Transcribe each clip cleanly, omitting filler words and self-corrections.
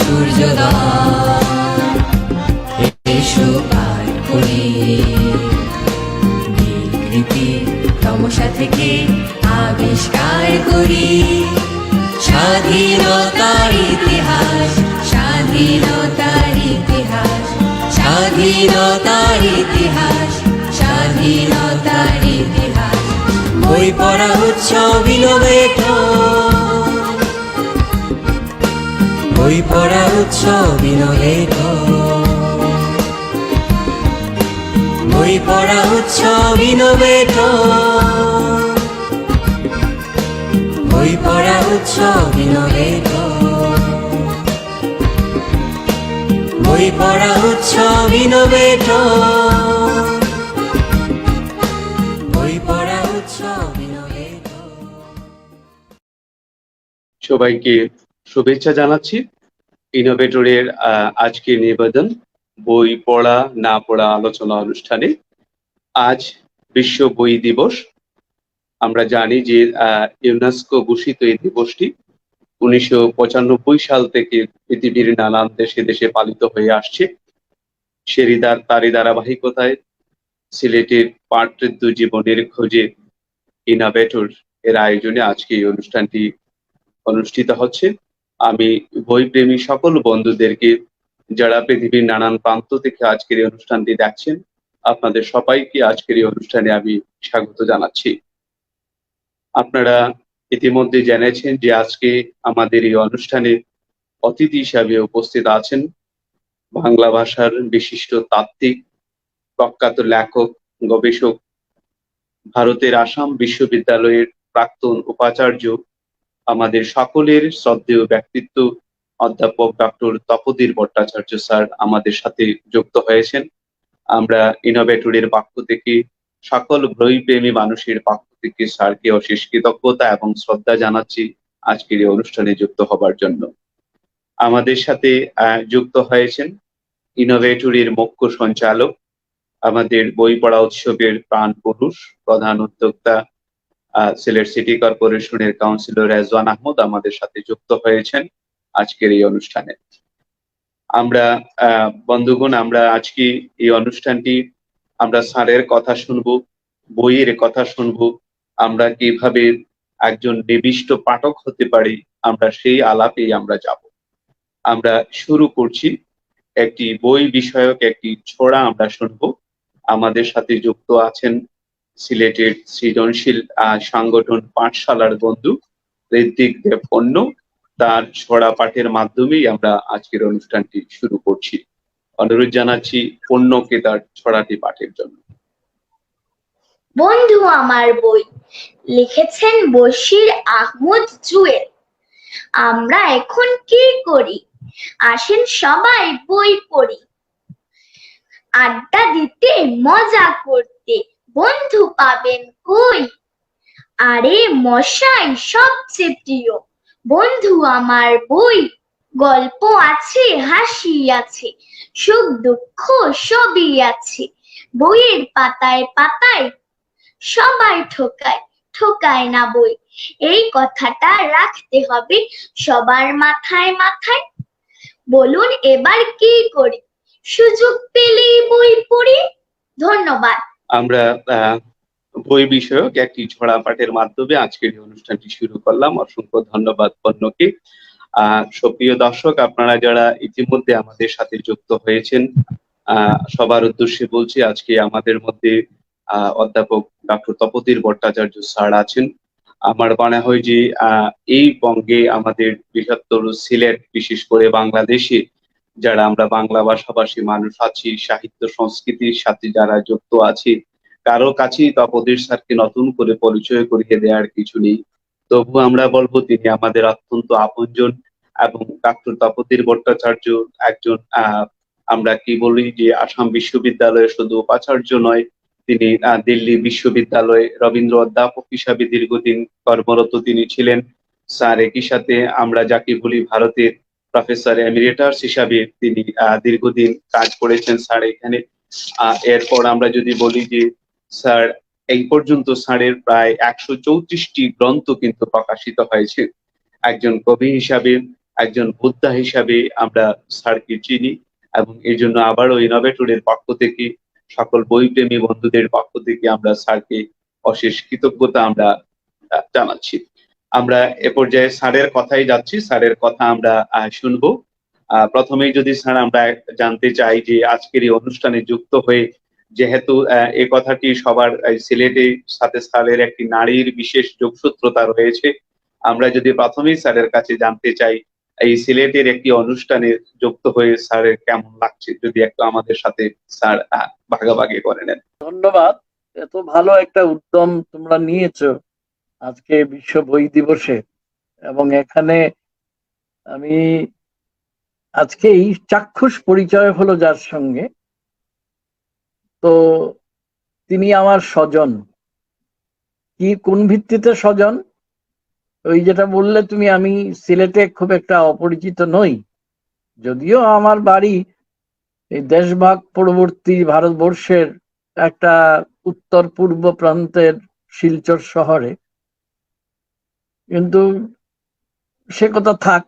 সূর্যোদয় এসো আর করি বিকৃতি তমসা থেকে আবিষ্কার করি স্বাধীনতার ইতিহাস, স্বাধীনতার ইতিহাস, স্বাধীনতার ইতিহাস, স্বাধীনতার ইতিহাস। বই পড়া উৎসব ইনোভেটর, বই পড়া উৎসব ইনোভেটর, বই পড়া উৎসব ইনোভেটর, বই পড়া উৎসব ইনোভেটর, বই পড়া উৎসব ইনোভেটর, বই পড়া উৎসব ইনোভেটর। সবাইকে শুভেচ্ছা জানাচ্ছি ইনোভেটরের আজকের নিবেদন বই পড়া না পড়া আলোচনা অনুষ্ঠানে। আজ বিশ্ব বই দিবস। আমরা জানি যে ইউনেস্কো ঘোষিত এই দিবসটি 1995 সাল থেকে পৃথিবীর নানান দেশে দেশে পালিত হয়ে আসছে। তারই ধারাবাহিকতায় সিলেটের পাঠঋদ্ধ জীবনের খোঁজে ইনোভেটর এর আয়োজনে আজকে এই অনুষ্ঠানটি অনুষ্ঠিত হচ্ছে। আমি বইপ্রেমী সকল বন্ধুদেরকে যারা পৃথিবীর নানান প্রান্ত থেকে আজকের এই অনুষ্ঠানটি দেখছেন, আপনাদের সবাইকে আজকের এই অনুষ্ঠানে আমি স্বাগত জানাচ্ছি। আপনারা ইতিমধ্যে জেনেছেন যে আজকে আমাদের এই অনুষ্ঠানে অতিথি হিসাবে উপস্থিত আছেন বাংলা ভাষার বিশিষ্ট তাত্ত্বিক, প্রখ্যাত লেখক, গবেষক, ভারতের আসাম বিশ্ববিদ্যালয়ের প্রাক্তন উপাচার্য, আমাদের সকলের শ্রদ্ধেয় ব্যক্তিত্ব অধ্যাপক ডক্টর তপোধীর ভট্টাচার্য স্যার আমাদের সাথে যুক্ত হয়েছেন। আমরা ইনোভেটরের পক্ষ থেকে সকল বইপ্রেমী মানুষের পক্ষ থেকে স্যারকে অশেষ কৃতজ্ঞতা এবং শ্রদ্ধা জানাচ্ছি আজকের এই অনুষ্ঠানে যুক্ত হবার জন্য। আমাদের সাথে যুক্ত হয়েছেন ইনোভেটরের মুখ্য সঞ্চালক, আমাদের বই পড়া উৎসবের প্রাণ পুরুষ, প্রধান উদ্যোক্তা সিলেট সিটি কর্পোরেশনের কাউন্সিলর রেজওয়ান আহমদ আমাদের সাথে যুক্ত হয়েছেন আজকের এই অনুষ্ঠানে। আমরা বন্ধুগণ, আমরা আজকে এই অনুষ্ঠানটি আমরা স্যারের কথা শুনবো, বইয়ের কথা শুনবো, আমরা কিভাবে একজন নিবিষ্ট পাঠক হতে পারি, আমরা সেই আলাপেই আমরা যাব। আমরা শুরু করছি একটি বই বিষয়ক একটি ছড়া আমরা শুনবো। আমাদের সাথে যুক্ত আছেন সিলেটের সৃজনশীল সংগঠন পাঠশালার বন্ধু ঋত্বিক দেব পণ্য। তার ছড়া পাঠের মাধ্যমেই আমরা আজকের অনুষ্ঠানটি শুরু করছি। অনুরোধ জানাচ্ছি পণ্যকে তার ছড়াটি পাঠের জন্য। বন্ধু আমার বই, লিখেছেন বশির আহমদ জুয়েল। আমরা এখন কি করি? আসেন সবাই বই পড়ি, আড্ডা দিতে, মজা করতে বন্ধু পাবেন কই? আরে মশাই সবচেয়ে প্রিয় বন্ধু আমার বই। গল্প আছে, হাসি আছে, সুখ দুঃখ সবই আছে। বইয়ের পাতায় পাতায় সবাই ঠোকায়, ঠোকায় না বই। এই কথাটা রাখতে হবে সবার মাথায় মাথায়। বলুন এবার কি করি? সুযোগ পেলেই বই পড়ি। ধন্যবাদ। আমরা বই বিষয়ক একটি ছড়া পাঠের মাধ্যমে আজকের এই অনুষ্ঠানটি শুরু করলাম। অসংখ্য ধন্যবাদ পণ্যকে। সুপ্রিয় দর্শক, আপনারা যারা ইতিমধ্যে আমাদের সাথে যুক্ত হয়েছেন, সবার উদ্দেশ্যে বলছি আজকে আমাদের মধ্যে অধ্যাপক ডক্টর তপোধীর ভট্টাচার্য স্যার আছেন। আমার মনে হয় যে এই বঙ্গে আমাদের বৃহত্তর সিলেট, বিশেষ করে বাংলাদেশে যারা আমরা বাংলা ভাষাভাষী মানুষ আছি, সাহিত্য সংস্কৃতির সাথে যারা যুক্ত আছি, কারো কাছেই তপোধীর স্যারকে নতুন করে পরিচয় করিয়ে দেওয়ার কিছু নেই। তবু আমরা বলবো তিনি আমাদের অত্যন্ত আপনজন এবং ডক্টর তপোধীর ভট্টাচার্য একজন আমরা কি বলি যে আসাম বিশ্ববিদ্যালয়ে শুধু উপাচার্য নয়, তিনি দিল্লি বিশ্ববিদ্যালয়ে রবীন্দ্র অধ্যাপক হিসাবে দীর্ঘদিন কর্মরত তিনি ছিলেন। স্যার একই সাথে আমরা যাকে বলি ভারতের প্রফেসর এমিরেটাস হিসাবে তিনি দীর্ঘদিন কাজ করেছেন স্যার এখানে। এরপর আমরা যদি বলি যে স্যার এই পর্যন্ত স্যারের প্রায় 134টি গ্রন্থ কিন্তু প্রকাশিত হয়েছে। একজন কবি হিসাবে একজন যোদ্ধা হিসাবে আমরা স্যারকে চিনি, এবং এই জন্য আবারও ইনোভেটরের পক্ষ থেকে, সকল বইপ্রেমী বন্ধুদের পক্ষ থেকে আমরা স্যারকে অশেষ কৃতজ্ঞতা আমরা জানাচ্ছি। আমরা এ পর্যায়ে স্যারের কথাই যাচ্ছি, স্যারের কথা আমরা শুনবো। প্রথমেই যদি স্যার আমরা জানতে চাই যে আজকের এই অনুষ্ঠানে যুক্ত হয়ে, যেহেতু এই কথাটি সবার সিলেটের সাথে স্যারের একটি নারীর বিশেষ যোগসূত্রতা রয়েছে, আমরা যদি প্রথমেই স্যারের কাছে জানতে চাই এই সিলেটের একটি অনুষ্ঠানে যুক্ত হয়ে স্যারের কেমন লাগছে, যদি একটু আমাদের সাথে স্যার ভাগাভাগি করে নেন। ধন্যবাদ। এত ভালো একটা উদ্যম তোমরা নিয়েছো আজকে বিশ্ব বই দিবসে, এবং এখানে আমি আজকে এই চাক্ষুষ পরিচয় হলো যার সঙ্গে, তো তিনি আমার স্বজন। কি কোন ভিত্তিতে স্বজন? ওই যেটা বললে তুমি, আমি সিলেটে খুব একটা অপরিচিত নই, যদিও আমার বাড়ি এই দেশভাগ পরবর্তী ভারতবর্ষের একটা উত্তর পূর্ব প্রান্তের শিলচর শহরে, কিন্তু সে কথা থাক,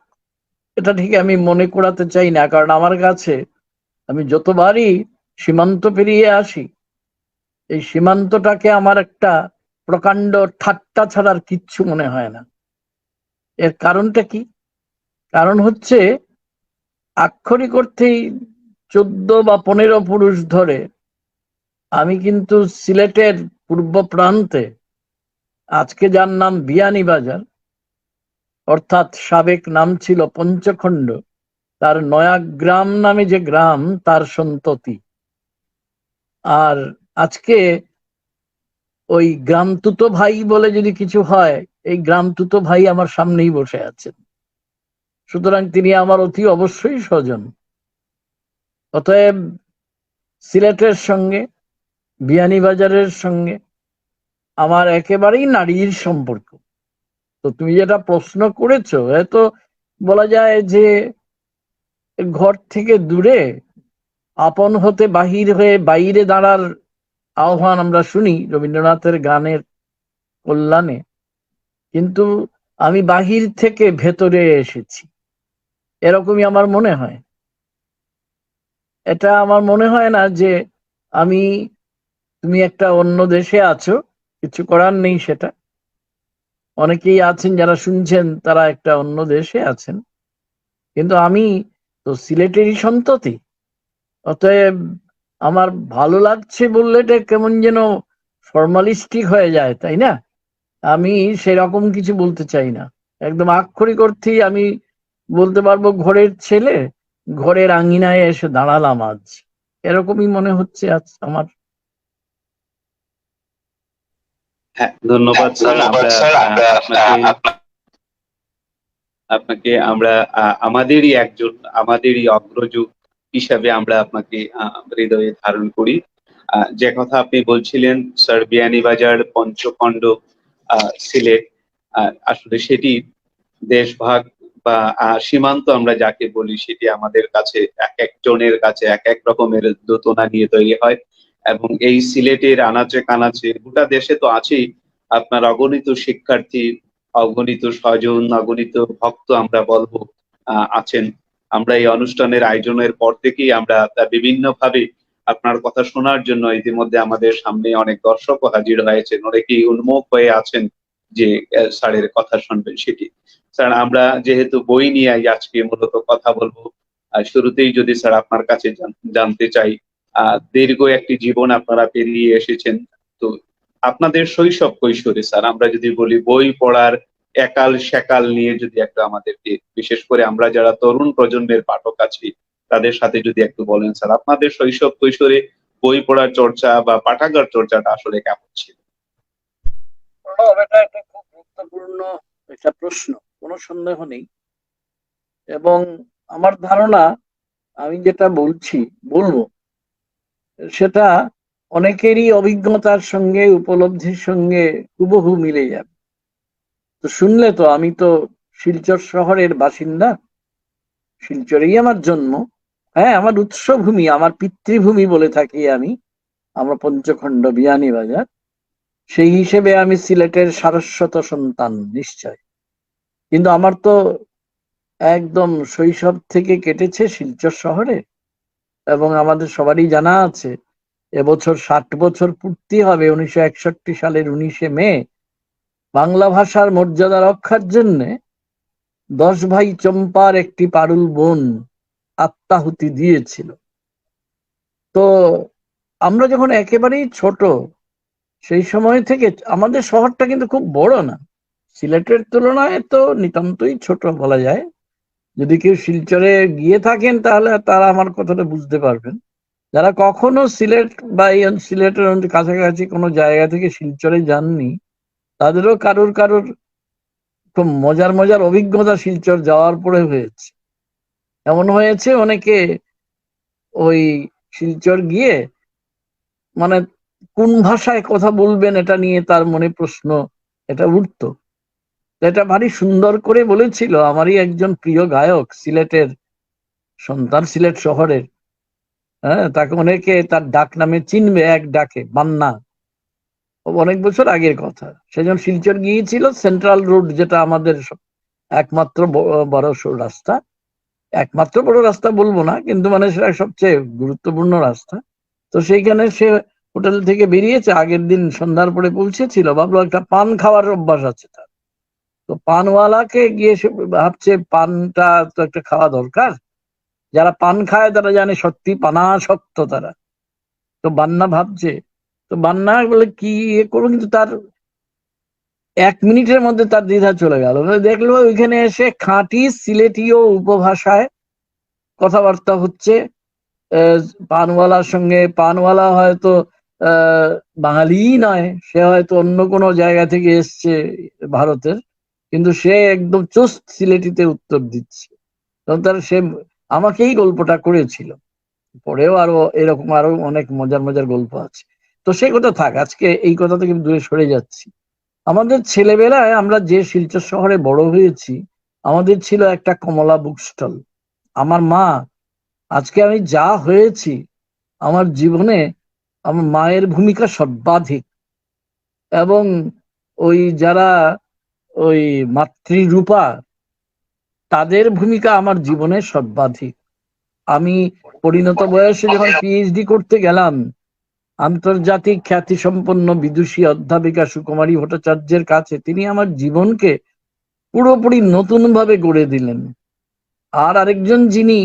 এটা ঠিক আমি মনে করাতে চাই না, কারণ আমার কাছে আমি যতবারই সীমান্ত পেরিয়ে আসি, এই সীমান্তটাকে আমার একটা প্রকাণ্ড ঠাট্টা ছাড়ার কিচ্ছু মনে হয় না। এর কারণটা কি? কারণ হচ্ছে আক্ষরিক অর্থেই 14 বা 15 পুরুষ ধরে আমি কিন্তু সিলেটের পূর্ব প্রান্তে, আজকে যার নাম বিয়ানীবাজার, অর্থাৎ সাবেক নাম ছিল পঞ্চখণ্ড, তার নয়াগ্রাম নামে যে গ্রাম, তার সন্ততি। আর আজকে ওই গ্রামতুতো ভাই বলে যদি কিছু হয়, এই গ্রামতুতো ভাই আমার সামনেই বসে আছেন, সুতরাং তিনি আমার অতি অবশ্যই স্বজন। অতএব সিলেটের সঙ্গে, বিয়ানীবাজারের সঙ্গে আমার একেবারেই নারীর সম্পর্ক। তো তুমি যেটা প্রশ্ন করেছো, এত বলা যায় যে ঘর থেকে দূরে আপন হতে বাহির হয়ে বাইরে দাঁড়ার আহ্বান আমরা শুনি রবীন্দ্রনাথের গানের কল্যাণে, কিন্তু আমি বাহির থেকে ভেতরে এসেছি, এরকমই আমার মনে হয়। এটা আমার মনে হয় না যে তুমি একটা অন্য দেশে আছো, কিছু করার নেই সেটা। অনেকেই আছেন যারা শুনছেন, তারা একটা অন্য দেশে আছেন, কিন্তু আমি তো সিলেটেরই সন্ততি। অতএব আমার ভালো লাগছে বললে এটা কেমন যেন ফর্মালিস্টিক হয়ে যায়, তাই না? আমি সেরকম কিছু বলতে চাই না। একদম আক্ষরিক অর্থেই আমি বলতে পারবো, ঘরের ছেলে ঘরের আঙিনায় এসে দাঁড়ালাম আজ, এরকমই মনে হচ্ছে আজ আমার। হ্যাঁ, ধন্যবাদ স্যার। আপনাকে আমরা আমাদেরই অগ্রজ হিসাবে আমরা আপনাকে হৃদয়ে ধারণ করি। যে কথা আপনি বলছিলেন স্যার, বিয়ানীবাজার, পঞ্চখণ্ড, সিলেট, আসলে সেটি দেশভাগ বা সীমান্ত আমরা যাকে বলি, সেটি আমাদের কাছে এক একজনের কাছে এক এক রকমের দোতনা নিয়ে তৈরি হয়। এবং এই সিলেটের আনাচে কানাচে, গোটা দেশে তো আছেই আপনার অগণিত শিক্ষার্থী, অগণিত স্বজন, অগণিত ভক্ত আমরা বলবো আছেন। আমরা এই অনুষ্ঠানের আয়োজনের পর থেকেই আমরা বিভিন্ন ভাবে আপনার কথা শোনার জন্য ইতিমধ্যে আমাদের সামনে অনেক দর্শকও হাজির হয়েছেন, অনেকেই উন্মুখ হয়ে আছেন যে স্যারের কথা শুনবেন সেটি। স্যার, আমরা যেহেতু বই নিয়ে আজকে মূলত কথা বলবো, শুরুতেই যদি স্যার আপনার কাছে জানতে চাই, দীর্ঘ একটি জীবন আপনারা পেরিয়ে এসেছেন, তো আপনাদের শৈশব কৈশোরে স্যার আমরা যদি বলি বই পড়ার একাল সেকাল নিয়ে যদি একটু আমাদেরকে, বিশেষ করে আমরা যারা তরুণ প্রজন্মের পাঠক আছি তাদের সাথে যদি একটু বলেন স্যার, আপনাদের শৈশব কৈশোরে বই পড়ার চর্চা বা পাঠাগার চর্চাটা আসলে কেমন ছিল? এটা একটা খুব গুরুত্বপূর্ণ একটা প্রশ্ন, কোনো সন্দেহ নেই। এবং আমার ধারণা, আমি যেটা বলবো সেটা অনেকেরই অভিজ্ঞতার সঙ্গে, উপলব্ধির সঙ্গে হুবহু মিলে যাবে। তো শুনলে তো, আমি তো শিলচর শহরের বাসিন্দা, শিলচরেই আমার জন্ম। হ্যাঁ, আমার উৎসভূমি, আমার পিতৃভূমি বলে থাকি আমি, আমরা পঞ্চখণ্ড বিয়ানীবাজার, সেই হিসেবে আমি সিলেটের সারস্বত সন্তান নিশ্চয়। কিন্তু আমার তো একদম শৈশব থেকে কেটেছে শিলচর শহরে, এবং আমাদের সবারই জানা আছে এবছর 60 বছর পূর্তি হবে 1961 সালের 19শে মে। বাংলা ভাষার মর্যাদা রক্ষার জন্য 10 ভাই চম্পার একটি পারুল বোন আত্মাহুতি দিয়েছিল। তো আমরা যখন একেবারেই ছোট, সেই সময় থেকে আমাদের শহরটা কিন্তু খুব বড় না, সিলেটের তুলনায় তো নিতান্তই ছোট বলা যায়। যদি কেউ শিলচরে গিয়ে থাকেন তাহলে তারা আমার কথাটা বুঝতে পারবেন। যারা কখনো সিলেট বা এই সিলেটের কাছাকাছি কোনো জায়গা থেকে শিলচরে যাননি, তাদেরও কারুর কারুর খুব মজার মজার অভিজ্ঞতা শিলচর যাওয়ার পরে হয়েছে। এমন হয়েছে অনেকে ওই শিলচর গিয়ে মানে কোন ভাষায় কথা বলবেন এটা নিয়ে তার মনে প্রশ্ন এটা উঠতো। এটা ভারী সুন্দর করে বলেছিল আমারই একজন প্রিয় গায়ক, সিলেটের সন্তান, সিলেট শহরের। হ্যাঁ, তাকে অনেকে তার ডাক নামে চিনবে, এক ডাকে বান্না। অনেক বছর আগের কথা। সেজন শিলচর গিয়েছিল, সেন্ট্রাল রোড যেটা আমাদের একমাত্র বড় রাস্তা, একমাত্র বড় রাস্তা বলবো না, কিন্তু মানে সেটা সবচেয়ে গুরুত্বপূর্ণ রাস্তা। তো সেইখানে সে হোটেল থেকে বেরিয়েছে, আগের দিন সন্ধ্যার পরে পৌঁছেছিল, ভাবলো একটা পান খাওয়ার অভ্যাস আছে তার। তো পানওয়ালাকে গিয়ে সে ভাবছে পানটা তো একটা খাওয়া দরকার, যারা পান খায় তারা জানে সত্যি পানাসক্ত তারা। তো বান্না ভাবছে, তো বান্না বলে কি করবো, কিন্তু তার 1 মিনিটের মধ্যে তার দ্বিধা চলে গেল। দেখলো ওইখানে এসে খাঁটি সিলেটীয় উপভাষায় কথাবার্তা হচ্ছে পানওয়ালার সঙ্গে। পানওয়ালা হয়তো বাঙালিই নয়, সে হয়তো অন্য কোনো জায়গা থেকে এসছে ভারতের, কিন্তু সে একদম চুস্ট সিলেটিতে উত্তর দিচ্ছে। তখন তার সে আমাকেই গল্পটা করেছিল। পরেও আরো এরকম আরো অনেক মজার মজার গল্প আছে। তো সেই কথা থাক, আজকে এই কথা থেকে দূরে সরে যাচ্ছি। আমাদের ছেলেবেলায় আমরা যে শিলচর শহরে বড় হয়েছি, আমাদের ছিল একটা কমলা বুক স্টল। আমার মা, আজকে আমি যা হয়েছি, আমার জীবনে আমার মায়ের ভূমিকা সর্বাধিক। এবং ওই যারা ওই মাতৃরূপা, তাদের ভূমিকা আমার জীবনে সর্বাধিক। আমি পরিণত বয়সে যখন পিএইচডি করতে গেলাম, আন্তর্জাতিক খ্যাতিসম্পন্ন বিদুষী অধ্যাপিকা সুকুমারী ভট্টাচার্যের কাছে, তিনি আমার জীবনকে পুরোপুরি নতুন ভাবে গড়ে দিলেন। আর আরেকজন যিনি,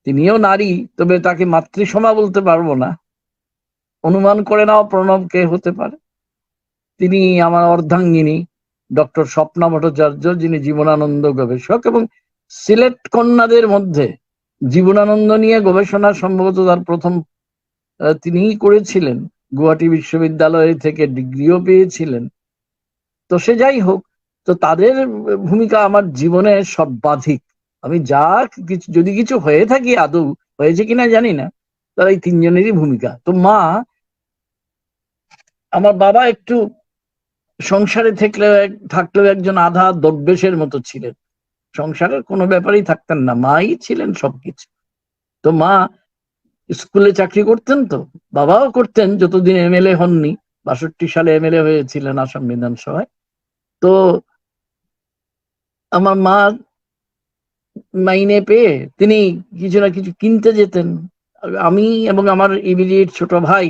তিনিও নারী, তবে তাকে মাতৃসমা বলতে পারবো না, অনুমান করে নাও প্রণব কে হতে পারে। তিনি আমার অর্ধাঙ্গিনী ডক্টর স্বপ্না ভট্টাচার্য, যিনি জীবনানন্দ গবেষক, এবং সিলেট কন্যাদের মধ্যে জীবনানন্দ নিয়ে গবেষণা সম্ভবত তার প্রথম তিনিই করেছিলেন। গুয়াহাটি বিশ্ববিদ্যালয় থেকে ডিগ্রিও পেয়েছিলেন। তো সে যাই হোক, তো তাদের ভূমিকা আমার জীবনে সর্বাধিক। আমি যা কিছু যদি কিছু হয়ে থাকি, আদৌ হয়েছে কিনা জানি না, তার এই তিনজনেরই ভূমিকা। তো মা, আমার বাবা একটু সংসারে থাকলেও একজন আধা দব্বেশের মতো ছিলেন। সংসারের কোনো ব্যাপারেই থাকতেন না, মাই ছিলেন সবকিছু। তো মা স্কুলে চাকরি করতেন, তো বাবাও করতেন যতদিন এমএলএ হননি। 62 সালে এমএলএ হয়েছিলেন আসাম বিধানসভায়। তো আমার মা মাইনে পেয়ে তিনি কিছু না কিছু কিনতে যেতেন। আমি এবং আমার ইমিডিয়েট ছোট ভাই,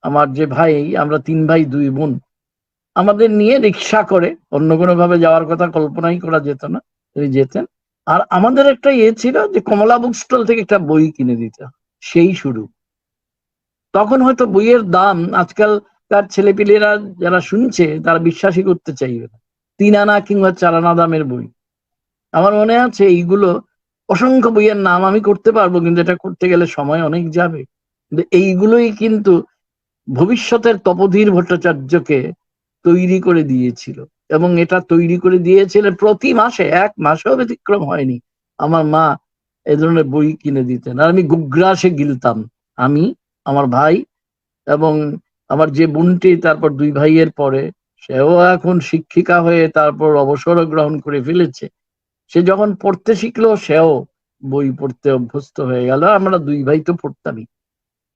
আমার যে ভাই, আমরা 3 ভাই 2 বোন, আমাদের নিয়ে রিক্সা করে, অন্য কোনো ভাবে যাওয়ার কথা কল্পনাই করা যেত না, তিনি যেতেন। আর আমাদের একটা ইয়ে ছিল যে কমলা বুক স্টল থেকে একটা বই কিনে দিতে, সেই শুরু। তখন হয়তো বইয়ের দাম আজকালকার ছেলেপিলেরা যারা শুনছে তারা বিশ্বাসই করতে চাইবে না, 3 আনা কিংবা 4 আনা দামের বই। আমার মনে আছে এইগুলো, অসংখ্য বইয়ের নাম আমি করতে পারবো, কিন্তু এটা করতে গেলে সময় অনেক যাবে। কিন্তু এইগুলোই কিন্তু ভবিষ্যতের তপোধীর ভট্টাচার্যকে তৈরি করে দিয়েছিল। এবং এটা তৈরি করে দিয়েছিলেন প্রতি মাসে, 1 মাসেও ব্যতিক্রম হয়নি, আমার মা এই ধরনের বই কিনে দিতেন। আর আমি গুগ্রাসে গিলতাম, আমি, আমার ভাই, এবং আমার যে বোনটি তারপর 2 ভাইয়ের পরে, সেও এখন শিক্ষিকা হয়ে তারপর অবসর গ্রহণ করে ফেলেছে। সে যখন পড়তে শিখলো, সেও বই পড়তে অভ্যস্ত হয়ে গেল। আমরা 2 ভাই তো পড়তামই।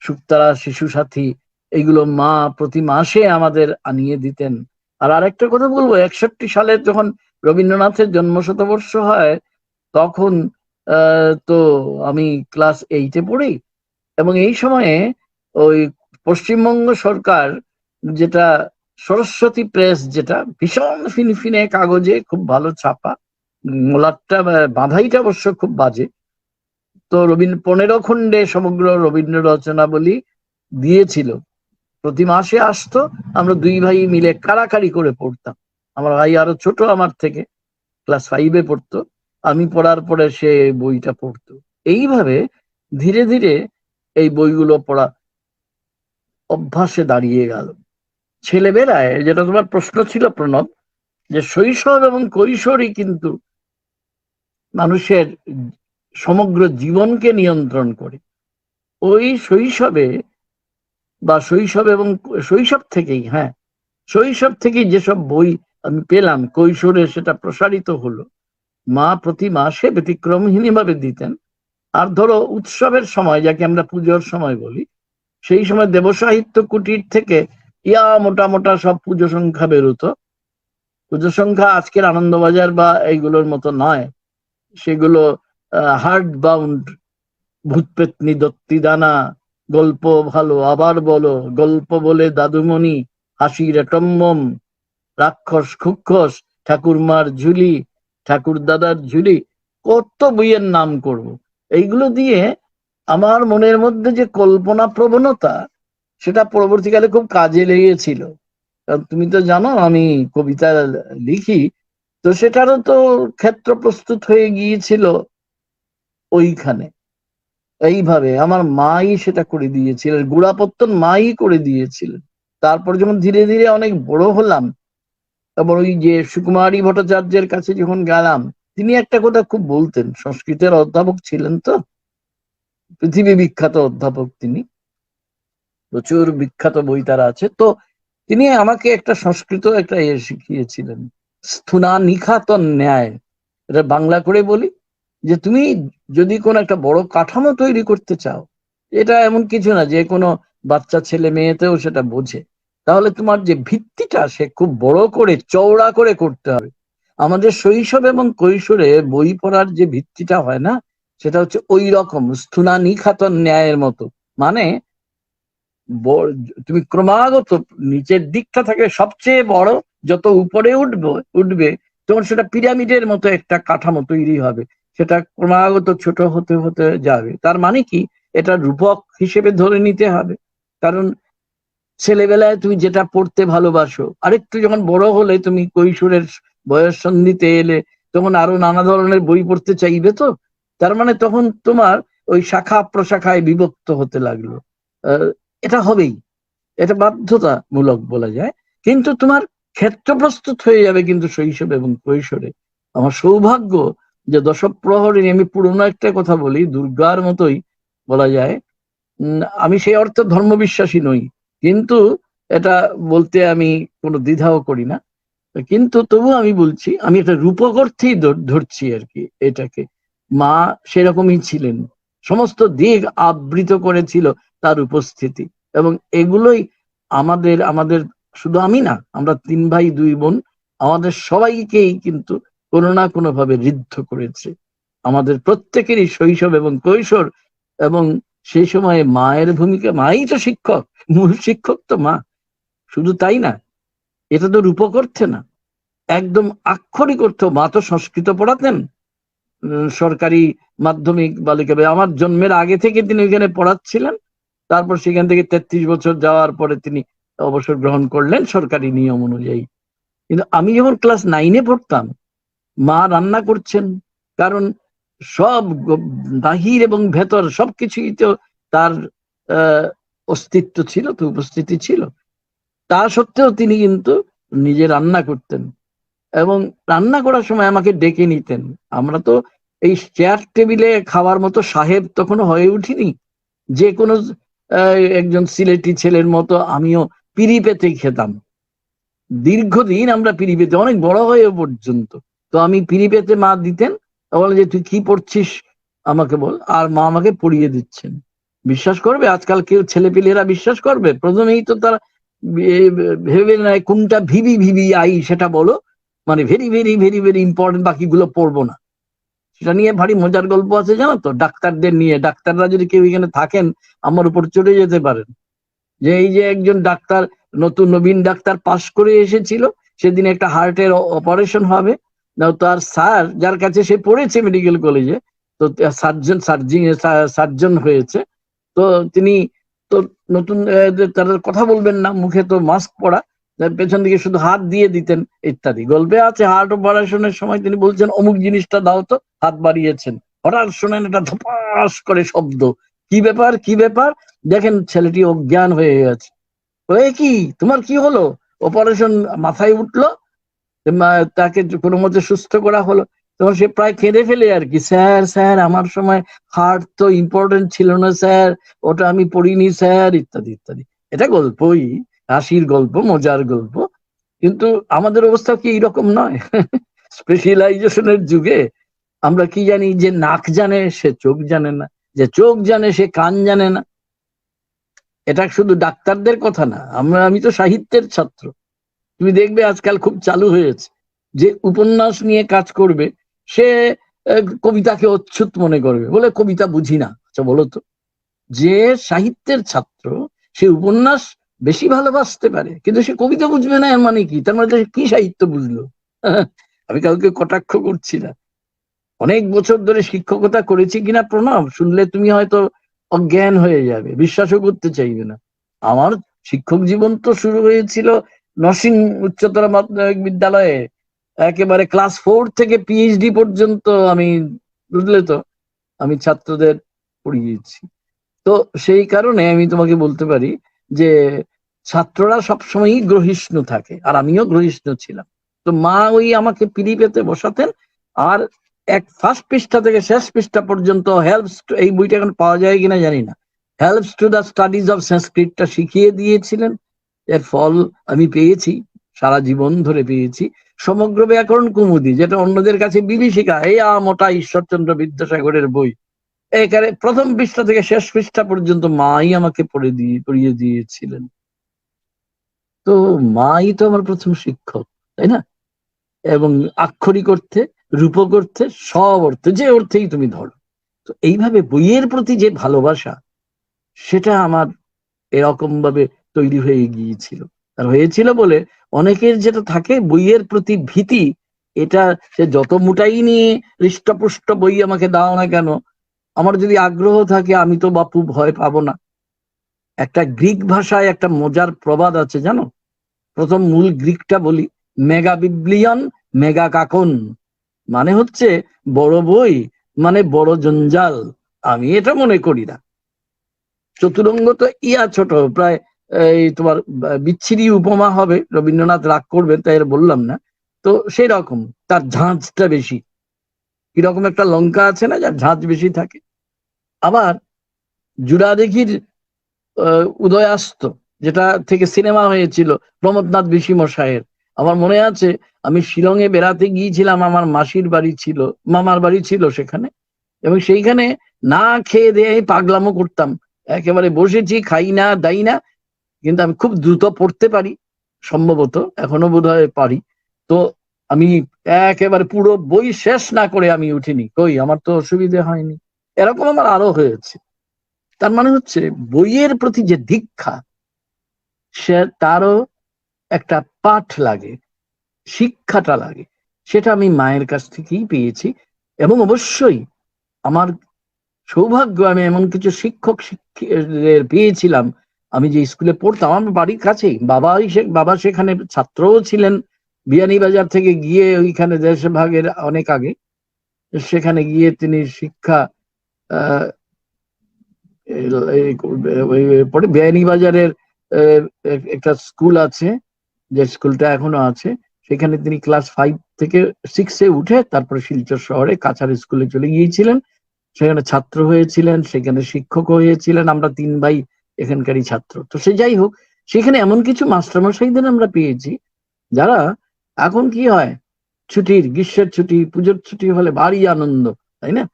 শুকতারা, শিশু সাথী, এইগুলো মা প্রতি মাসে আমাদের আনিয়ে দিতেন। আর আরেকটা কথা বলবো, 61 সালে যখন রবীন্দ্রনাথের জন্মশতবর্ষ হয় তখন তো আমি ক্লাস 8-এ পড়ি, এবং এই সময়ে ওই পশ্চিমবঙ্গ সরকার যেটা সরস্বতী প্রেস, যেটা ভীষণ ফিনফিনে কাগজে, খুব ভালো ছাপা, মোলারটা বাঁধাইটা অবশ্য খুব বাজে, তো 15 খণ্ডে সমগ্র রবীন্দ্র রচনাবলী দিয়েছিল। প্রতি মাসে আসতো, আমরা দুই ভাই মিলে কাড়াকাড়ি করে পড়তাম। আমার ভাই আরো ছোট আমার থেকে, ক্লাস 5-এ পড়তো, আমি পড়ার পরে সে বইটা পড়তো। এইভাবে ধীরে ধীরে এই বইগুলো পড়া অভ্যাসে দাঁড়িয়ে গেল। ছেলেবেলায়, যেটা তোমার প্রশ্ন ছিল প্রণব, যে শৈশব এবং কৈশোরই কিন্তু মানুষের সমগ্র জীবনকে নিয়ন্ত্রণ করে। ওই শৈশবে বা শৈশব থেকেই, হ্যাঁ, শৈশব থেকেই যেসব বই আমি পেলাম, কৈশোরে সেটা প্রসারিত হলো। মা প্রতি মাসে ব্যতিক্রমহীন ভাবে দিতেন। আর ধরো উৎসবের সময়, যাকে আমরা পুজোর সময় বলি, সেই সময় দেবসাহিত্য কুটির থেকে মোটা মোটা সব পুজো সংখ্যা বেরোতো। পুজো সংখ্যা আজকের আনন্দবাজার বা এইগুলোর মতো নয়, সেগুলো হার্ড বাউন্ড, ভূতপেতনি দত্তিদানা, গল্প ভালো আবার বলো, গল্প বলে দাদুমণি, হাসির এটম্বম, রাক্ষস খুক্ষস, ঠাকুরমার ঝুলি, ঠাকুর দাদার ঝুলি, কত বইয়ের নাম করব। এইগুলো দিয়ে আমার মনের মধ্যে যে কল্পনা প্রবণতা, সেটা পরবর্তীকালে খুব কাজে লেগেছিল। কারণ তুমি তো জানো আমি কবিতা লিখি, তো সেটারও তো ক্ষেত্র প্রস্তুত হয়ে গিয়েছিল ওইখানে। এইভাবে আমার মাই সেটা করে দিয়েছিলেন, গোড়াপত্তন মাই করে দিয়েছিলেন। তারপর যখন ধীরে ধীরে অনেক বড় হলাম, তারপর ওই যে সুকুমারী ভট্টাচার্যের কাছে যখন গেলাম, তিনি একটা কথা খুব বলতেন, সংস্কৃতের অধ্যাপক ছিলেন তো, পৃথিবী বিখ্যাত অধ্যাপক তিনি, প্রচুর বিখ্যাত বই তার আছে। তো তিনি আমাকে একটা সংস্কৃত একটা শিখিয়েছিলেন, স্থূনা নিখাতন ন্যায়। এটা বাংলা করে বলি, যে তুমি যদি কোনো একটা বড় কাঠামো তৈরি করতে চাও, এটা এমন কিছু না যে কোনো বাচ্চা ছেলে মেয়েতেও সেটা বোঝে, তাহলে তোমার যে ভিত্তিটা সে খুব বড় করে চওড়া করে করতে হবে। আমাদের শৈশব এবং কৈশোরে বই পড়ার যে ভিত্তিটা হয় না, সেটা হচ্ছে ওই রকম স্থূনা নিখাতন ন্যায়ের মতো। মানে তুমি ক্রমাগত নিচের দিকটা থাকে সবচেয়ে বড়, যত উপরে উঠবে তখন সেটা পিরামিডের মতো একটা কাঠামো তৈরি হবে, সেটা ক্রমাগত ছোট হতে হতে যাবে। তার মানে কি, এটা রূপক হিসেবে ধরে নিতে হবে। কারণ ছেলেবেলায় তুমি যেটা পড়তে ভালোবাসো, আরেকটু যখন বড় হলে, তুমি কৈশোরের বয়স সন্ধিতে এলে, তখন আরো নানা ধরনের বই পড়তে চাইবে। তো তার মানে তখন তোমার ওই শাখা প্রশাখায় বিভক্ত হতে লাগলো। এটা হবেই, এটা বাধ্যতামূলক বলা যায়। কিন্তু তোমার ক্ষেত্র প্রস্তুত হয়ে যাবে কিন্তু শৈশব এবং কৈশোরে। আমার সৌভাগ্য যে দশপ্রহরী, আমি পুরোনো একটা কথা বলি, দুর্গার মতোই বলা যায়। আমি সেই অর্থে ধর্মবিশ্বাসী নই, কিন্তু এটা বলতে আমি কোনো দ্বিধাও করি না। কিন্তু তবু আমি বলছি, আমি একটা রূপক অর্থেই ধরছি আর কি এটাকে। মা সেরকমই ছিলেন, সমস্ত দিক আবৃত করেছিল তার উপস্থিতি, এবং এগুলোই আমাদের শুধু আমি না, আমরা 3 ভাই 2 বোন, আমাদের সবাইকেই কিন্তু কোনো না কোনো ভাবে ঋদ্ধ করেছে। আমাদের প্রত্যেকেরই শৈশব এবং কৈশোর, এবং সেই সময়ে মায়ের ভূমিকা, মাই তো শিক্ষক, মূল শিক্ষক তো মা। শুধু তাই না, এটা তো রূপক অর্থে না, একদম আক্ষরিক অর্থ। মা তো সংস্কৃত পড়াতেন, সরকারি মাধ্যমিক বালিকা, আমার জন্মের আগে থেকে তিনি ওইখানে পড়াচ্ছিলেন। তারপর সেখান থেকে 33 বছর যাওয়ার পরে তিনি অবসর গ্রহণ করলেন সরকারি নিয়ম অনুযায়ী। কিন্তু আমি যখন ক্লাস 9-এ পড়তাম, মা রান্না করছেন, কারণ সব বাহির এবং ভেতর সবকিছুই তো তার অস্তিত্ব ছিল, তো উপস্থিতি ছিল। তা সত্ত্বেও তিনি কিন্তু নিজে রান্না করতেন, এবং রান্না করার সময় আমাকে ডেকে নিতেন। আমরা তো এই চেয়ার টেবিলে খাওয়ার মতো সাহেব তখনও হয়ে উঠিনি, যে কোনো একজন সিলেটি ছেলের মতো আমিও পিড়ি পেতে খেতাম। দীর্ঘদিন আমরা পিড়ি পেতে, অনেক বড় হয়ে পর্যন্ত। তো আমি পিড়ি পেতে মা দিতেন, বলে যে তুই কি পড়ছিস আমাকে বল, আর মা আমাকে পড়িয়ে দিচ্ছেন। বিশ্বাস করবে, আজকাল কেউ ছেলেপিলেরা বিশ্বাস করবে? প্রথমেই তো তারা ভেবে নেয় কোনটা ভিবি আই সেটা বলো, মানে very very very very important, বাকিগুলো পড়বো না। সেটা নিয়ে ভারী মজার গল্প আছে জানো তো, ডাক্তারদের নিয়ে। ডাক্তাররা যদি কেউ এখানে থাকেন আমার উপর চড়ে যেতে পারেন। যে এই যে একজন ডাক্তার, নবীন ডাক্তার পাশ করে এসেছিল, সেদিন একটা হার্টের অপারেশন হবে। তার স্যার, যার কাছে সে পড়েছে মেডিকেল কলেজে, তো সার্জন হয়েছে, তো তিনি তো নতুন তাদের কথা বলবেন না, মুখে তো মাস্ক পরা, পেছন দিকে শুধু হাত দিয়ে দিতেন ইত্যাদি। গল্পে আছে হার্ট অপারেশনের সময় তিনি বলছেন অমুক জিনিসটা দাও তো, হাত বাড়িয়েছেন, হঠাৎ শোনেন একটা ধপাস করে শব্দ। কি ব্যাপার কি ব্যাপার, দেখেন ছেলেটি অজ্ঞান হয়ে গেছে। ওই কি, তোমার কি হলো? অপারেশন মাথায় উঠলো, তাকে কোনো মতে সুস্থ করা হলো। তখন সে প্রায় কেঁদে ফেলে আর কি, স্যার স্যার আমার সময় হার্ট তো ইম্পর্টেন্ট ছিল না স্যার, ওটা আমি পড়িনি স্যার, ইত্যাদি ইত্যাদি। এটা গল্পই, হাসির গল্প, মজার গল্প। কিন্তু আমাদের অবস্থা কি এইরকম নয়? স্পেশালাইজেশনের যুগে আমরা কি জানি, যে নাক জানে সে চোখ জানে না, যে চোখ জানে সে কান জানে না। এটা শুধু ডাক্তারদের কথা না, আমি তো সাহিত্যের ছাত্র। তুমি দেখবে আজকাল খুব চালু হয়েছে, যে উপন্যাস নিয়ে কাজ করবে সে কবিতাকে অচ্ছুত মনে করবে, বলে কবিতা বুঝি না। আচ্ছা বলো তো, যে সাহিত্যের ছাত্র সে উপন্যাস বেশি ভালোবাসতে পারে, কিন্তু সে কবিতা বুঝবে না, এর মানে কি? তার মানে কি সাহিত্য বুঝলো? আমি কাউকে কটাক্ষ করছি না। অনেক বছর ধরে শিক্ষকতা করেছি কিনা প্রণব, শুনলে তুমি হয়তো অজ্ঞান হয়ে যাবে, বিশ্বাসও করতে চাইবে না। আমার শিক্ষক জীবন তো শুরু হয়েছিল নরসিং উচ্চতর মাধ্যমিক বিদ্যালয়ে, একেবারে ক্লাস 4 থেকে পিএইচডি পর্যন্ত আমি, বুঝলে তো, আমি ছাত্রদের পড়িয়েছি। তো সেই কারণে আমি তোমাকে বলতে পারি যে ছাত্ররা সবসময়ই গ্রহিষ্ণু থাকে, আর আমিও গ্রহিষ্ণু ছিলাম। তো মা ওই আমাকে পিড়ি পেতে বসাতেন, আর ফার্স্ট পৃষ্ঠা থেকে শেষ পৃষ্ঠা পর্যন্ত হেল্পস, এই বইটা এখন পাওয়া যায় কিনা জানি না, helps to the studies of সংস্কৃতটা শিখিয়ে দিয়েছিলেন। এর ফল আমি পেয়েছি, সারা জীবন ধরে পেয়েছি। সমগ্র ব্যাকরণ কুমুদি, যেটা অন্যদের কাছে বিভীষিকা, এই মোটা ঈশ্বরচন্দ্র বিদ্যাসাগরের বই, এখানে প্রথম পৃষ্ঠা থেকে শেষ পৃষ্ঠা পর্যন্ত মাই আমাকে পড়িয়ে দিয়েছিলেন। তো মাই তো আমার প্রথম শিক্ষক, তাই না? এবং আক্ষরিক অর্থে, রূপক অর্থে, সব অর্থে, যে অর্থেই তুমি ধরো। তো এইভাবে বইয়ের প্রতি যে ভালোবাসা, সেটা আমার এরকম ভাবে তৈরি হয়ে গিয়েছিল। আর হয়েছিল বলে অনেকের যেটা থাকে বইয়ের প্রতি ভীতি, এটা সে যত মোটাই নিয়ে হৃষ্টপুষ্ট বই আমাকে দাও না কেন, আমার যদি আগ্রহ থাকে আমি তো বাপু ভয় পাবো না। একটা গ্রিক ভাষায় একটা মজার প্রবাদ আছে জানো, প্রথম মূল গ্রিকটা বলি, মেগা বিবলিয়ন মেগা কাকন, মানে হচ্ছে বড় বই মানে বড় জঞ্জাল। আমি এটা মনে করি না। চতুরঙ্গ তো ইয়া ছোট, প্রায় এই তোমার বিচ্ছিরি উপমা হবে, রবীন্দ্রনাথ রাগ করবেন তাই বললাম না। তো সেই রকম তার ঝাঁঝটা বেশি, কিরকম একটা লঙ্কা আছে না যার ঝাঁঝ বেশি থাকে। আবার জুড়াদিঘির উদয়াস্ত, যেটা থেকে সিনেমা হয়েছিল প্রমথনাথ বিশি মশাইয়ের, আমার মনে আছে আমি শিলংয়ে বেড়াতে গিয়েছিলাম, আমার মাসির বাড়ি ছিল, মামার বাড়ি ছিল সেখানে, এবং সেইখানে না খেয়ে দিয়ে পাগলামো করতাম। একেবারে বসেছি, খাই না দাই না, কিন্তু আমি খুব দ্রুত পড়তে পারি, সম্ভবত এখনো বোধহয় পারি। তো আমি একেবারে পুরো বই শেষ না করে আমি উঠিনি, কই আমার তো অসুবিধে হয়নি। এরকম আমার আরো হয়েছে। তার মানে হচ্ছে বইয়ের প্রতি যে দীক্ষা, সে তারও একটা পাঠ লাগে, শিক্ষাটা লাগে, সেটা আমি মায়ের কাছ থেকেই পেয়েছি। এবং অবশ্যই আমার সৌভাগ্য, আমি এমন কিছু শিক্ষক পেয়েছিলাম। আমি যে স্কুলে পড়তাম আমার বাড়ির কাছেই, বাবা সেখানে ছাত্রও ছিলেন। বিয়ানীবাজার থেকে গিয়ে ওইখানে দেশভাগের অনেক আগে সেখানে গিয়ে তিনি শিক্ষা পরে বিয়ানীবাজারের একটা স্কুল আছে, যে স্কুলটা এখনো আছে, সেখানে তিনি ক্লাস 5 থেকে 6-এ উঠে তারপরে শিলচর শহরে কাছাড় স্কুলে চলে গিয়েছিলেন। সেখানে ছাত্র হয়েছিলেন, সেখানে শিক্ষক হয়েছিলেন। আমরা 3 ভাই এখানকারই ছাত্র। তো সে যাই হোক, সেখানে এমন কিছু মাস্টারমশাইদের আমরা পেয়েছি যারা, এখন কি হয়, ছুটির, গ্রীষ্মের ছুটি, পুজোর ছুটি হলে ভারী আনন্দ, তাই না,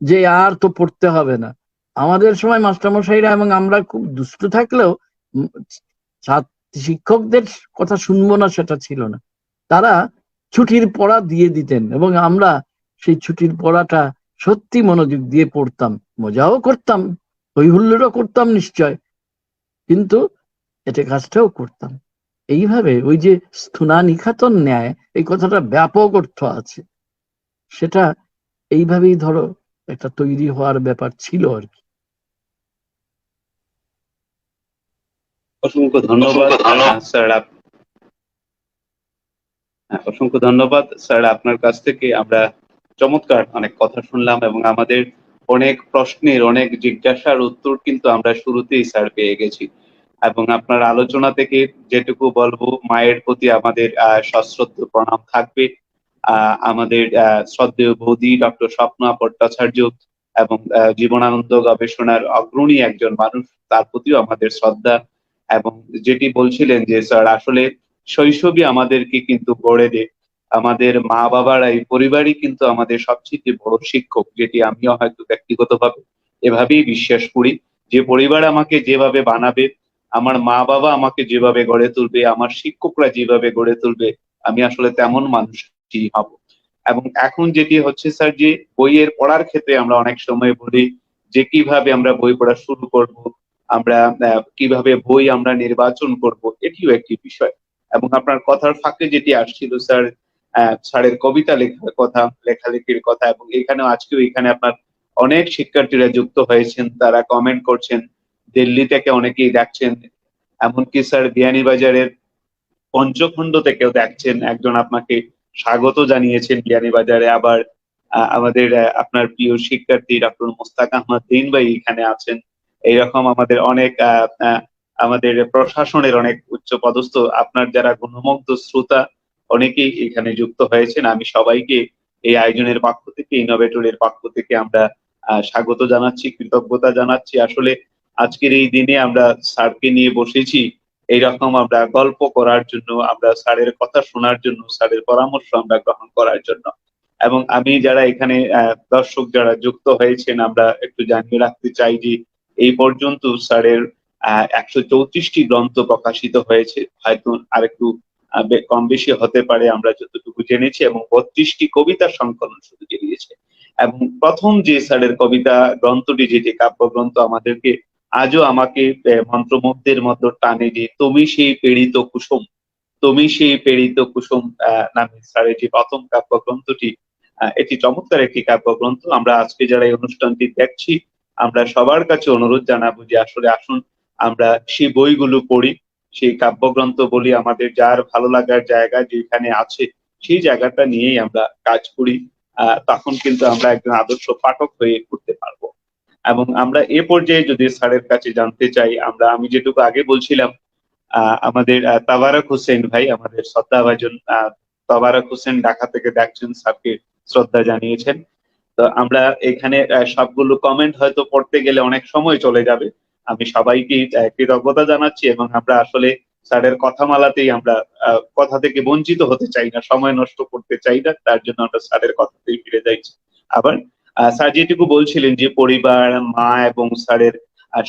যে আর তো পড়তে হবে না। আমাদের সময় মাস্টারমশাইরা, এবং আমরা খুব দুষ্ট থাকলেও শিক্ষকদের কথা শুনবো না সেটা ছিল না। তারা ছুটির পড়া দিয়ে দিতেন এবং আমরা সেই ছুটির পড়াটা সত্যি মনোযোগ দিয়ে পড়তাম, মজাও করতাম, হই হুল্লোড়ও করতাম নিশ্চয়, কিন্তু এতে কাজটাও করতাম। এইভাবে ওই যে স্থূনা নিখাতন ন্যায়, এই কথাটা ব্যাপক অর্থ আছে, সেটা এইভাবেই ধরো একটা তৈরি হওয়ার ব্যাপার ছিল আর কি। অসংখ্য ধন্যবাদ স্যার। অসংখ্য ধন্যবাদ স্যার, আপনার কাছ থেকে আমরা চমৎকার অনেক কথা শুনলাম এবং আমাদের অনেক প্রশ্নের, অনেক জিজ্ঞাসার উত্তর কিন্তু আমরা শুরুতেই স্যার পেয়ে গেছি। এবং আপনার আলোচনা থেকে যেটুকু বলবো, মায়ের প্রতি আমাদের সশ্রদ্ধ প্রণাম থাকবে। আমাদের শ্রদ্ধেয় বৌদি ডক্টর স্বপ্না ভট্টাচার্য এবং জীবনানন্দ গবেষণার অগ্রণী একজন মানুষ, তার প্রতিও আমাদের শ্রদ্ধা। এবং যেটি বলছিলেন যে স্যার, আসলে শৈশবই আমাদেরকে কিন্তু গড়ে দেয়, আমাদের মা বাবারা, এই পরিবারই কিন্তু আমাদের সবচেয়ে বড় শিক্ষক, যেটি আমিও হয়তো ব্যক্তিগতভাবে এভাবেই বিশ্বাস করি। যে পরিবার আমাকে যেভাবে বানাবে, আমার মা বাবা আমাকে যেভাবে গড়ে তুলবে, আমার শিক্ষকরা যেভাবে গড়ে তুলবে, আমি আসলে তেমন মানুষই হব। এবং এখন যেটি হচ্ছে স্যার, যে বইয়ের পড়ার ক্ষেত্রে আমরা অনেক সময় বলি যে কিভাবে আমরা বই পড়া শুরু করব, আমরা কিভাবে বই আমরা নির্বাচন করব, এটিও একটি বিষয়। এবং আপনার কথার ফাঁকে যেটি আসছিল স্যার, স্যারের কবিতা লেখার কথা, লেখালেখির কথা, এবং এখানেও আজকেও এখানে আপনার অনেক শিক্ষার্থীরা যুক্ত হয়েছেন, তারা কমেন্ট করছেন, দিল্লি থেকে অনেকেই দেখছেন, এমনকি স্যার বিয়ানীবাজারের পঞ্চখণ্ড থেকেও দেখছেন, একজন আপনাকে স্বাগত জানিয়েছেন বিয়ানীবাজারে। আবার আমাদের আপনার প্রিয় শিক্ষার্থী ডক্টর মোস্তাক আহমদ দিন ভাই এখানে আছেন। এইরকম আমাদের অনেক আমাদের প্রশাসনের অনেক উচ্চ পদস্থ আপনার যারা গুণমুগ্ধ শ্রোতা অনেকেই এখানে যুক্ত হয়েছেন। আমি সবাইকে এই আয়োজনের পক্ষ থেকে, ইনোভেটরের পক্ষ থেকে আমরা স্বাগত জানাচ্ছি, কৃতজ্ঞতা জানাচ্ছি। আসলে আজকের এই দিনে আমরা স্যারকে নিয়ে বসেছি এইরকম আমরা গল্প করার জন্য, আমরা স্যারের কথা শোনার জন্য, স্যারের পরামর্শ আমরা গ্রহণ করার জন্য। এবং আমি যারা এখানে দর্শক যারা যুক্ত হয়েছেন, আমরা একটু জানিয়ে রাখতে চাই যে এই পর্যন্ত স্যারের 134টি গ্রন্থ প্রকাশিত হয়েছে, হয়তো আরেকটু কম বেশি হতে পারে আমরা যতটুকু জেনেছি, এবং 32টি কবিতার সংকলন শুধু বেরিয়েছে। এবং প্রথম যে স্যারের কবিতা গ্রন্থটি, যেটি কাব্যগ্রন্থ, আমাদেরকে আজও আমাকে মন্ত্রমুগ্ধের মতো টানে, যে তুমি সেই প্রেরিত কুসুম, তুমি সেই প্রেরিত কুসুম নামে স্যারের যে প্রথম কাব্যগ্রন্থটি, এটি চমৎকার একটি কাব্যগ্রন্থ। আমরা আজকে যারা এই অনুষ্ঠানটি দেখছি, আমরা সবার কাছে অনুরোধ জানাবো যে আসলে আসুন আমরা সেই বইগুলো পড়ি, সেই কাব্যগ্রন্থ বলি, আমাদের যার ভালো লাগার জায়গা যেখানে আছে সেই জায়গাটা নিয়েই আমরা কাজ করি। তখন কিন্তু আমরা একজন আদর্শ পাঠক হয়ে উঠতে পারবো। এবং আমরা এ পর্যায়ে যদি স্যারের কাছে জানতে চাই, আমি যেটুকু আগে বলছিলাম, আমাদের তাবারক হোসেন ভাই, আমাদের শ্রদ্ধাভাজন তাবারক হোসেন ঢাকা থেকে দেখছেন, স্যারকে শ্রদ্ধা জানিয়েছেন। তো আমরা এখানে সবগুলো কমেন্ট হয়তো পড়তে গেলে অনেক সময় চলে যাবে। আমি সবাইকে কৃতজ্ঞতা জানাচ্ছি, এবং আমরা আসলে স্যারের কথামালাতেই আমরা কথা থেকে বঞ্চিত হতে চাই না, সময় নষ্ট করতে চাই না, তার জন্য আমরা স্যারের কথাতেই ফিরে যাচ্ছি। আবার স্যার যেটুকু বলছিলেন যে পরিবার, মা এবং স্যারের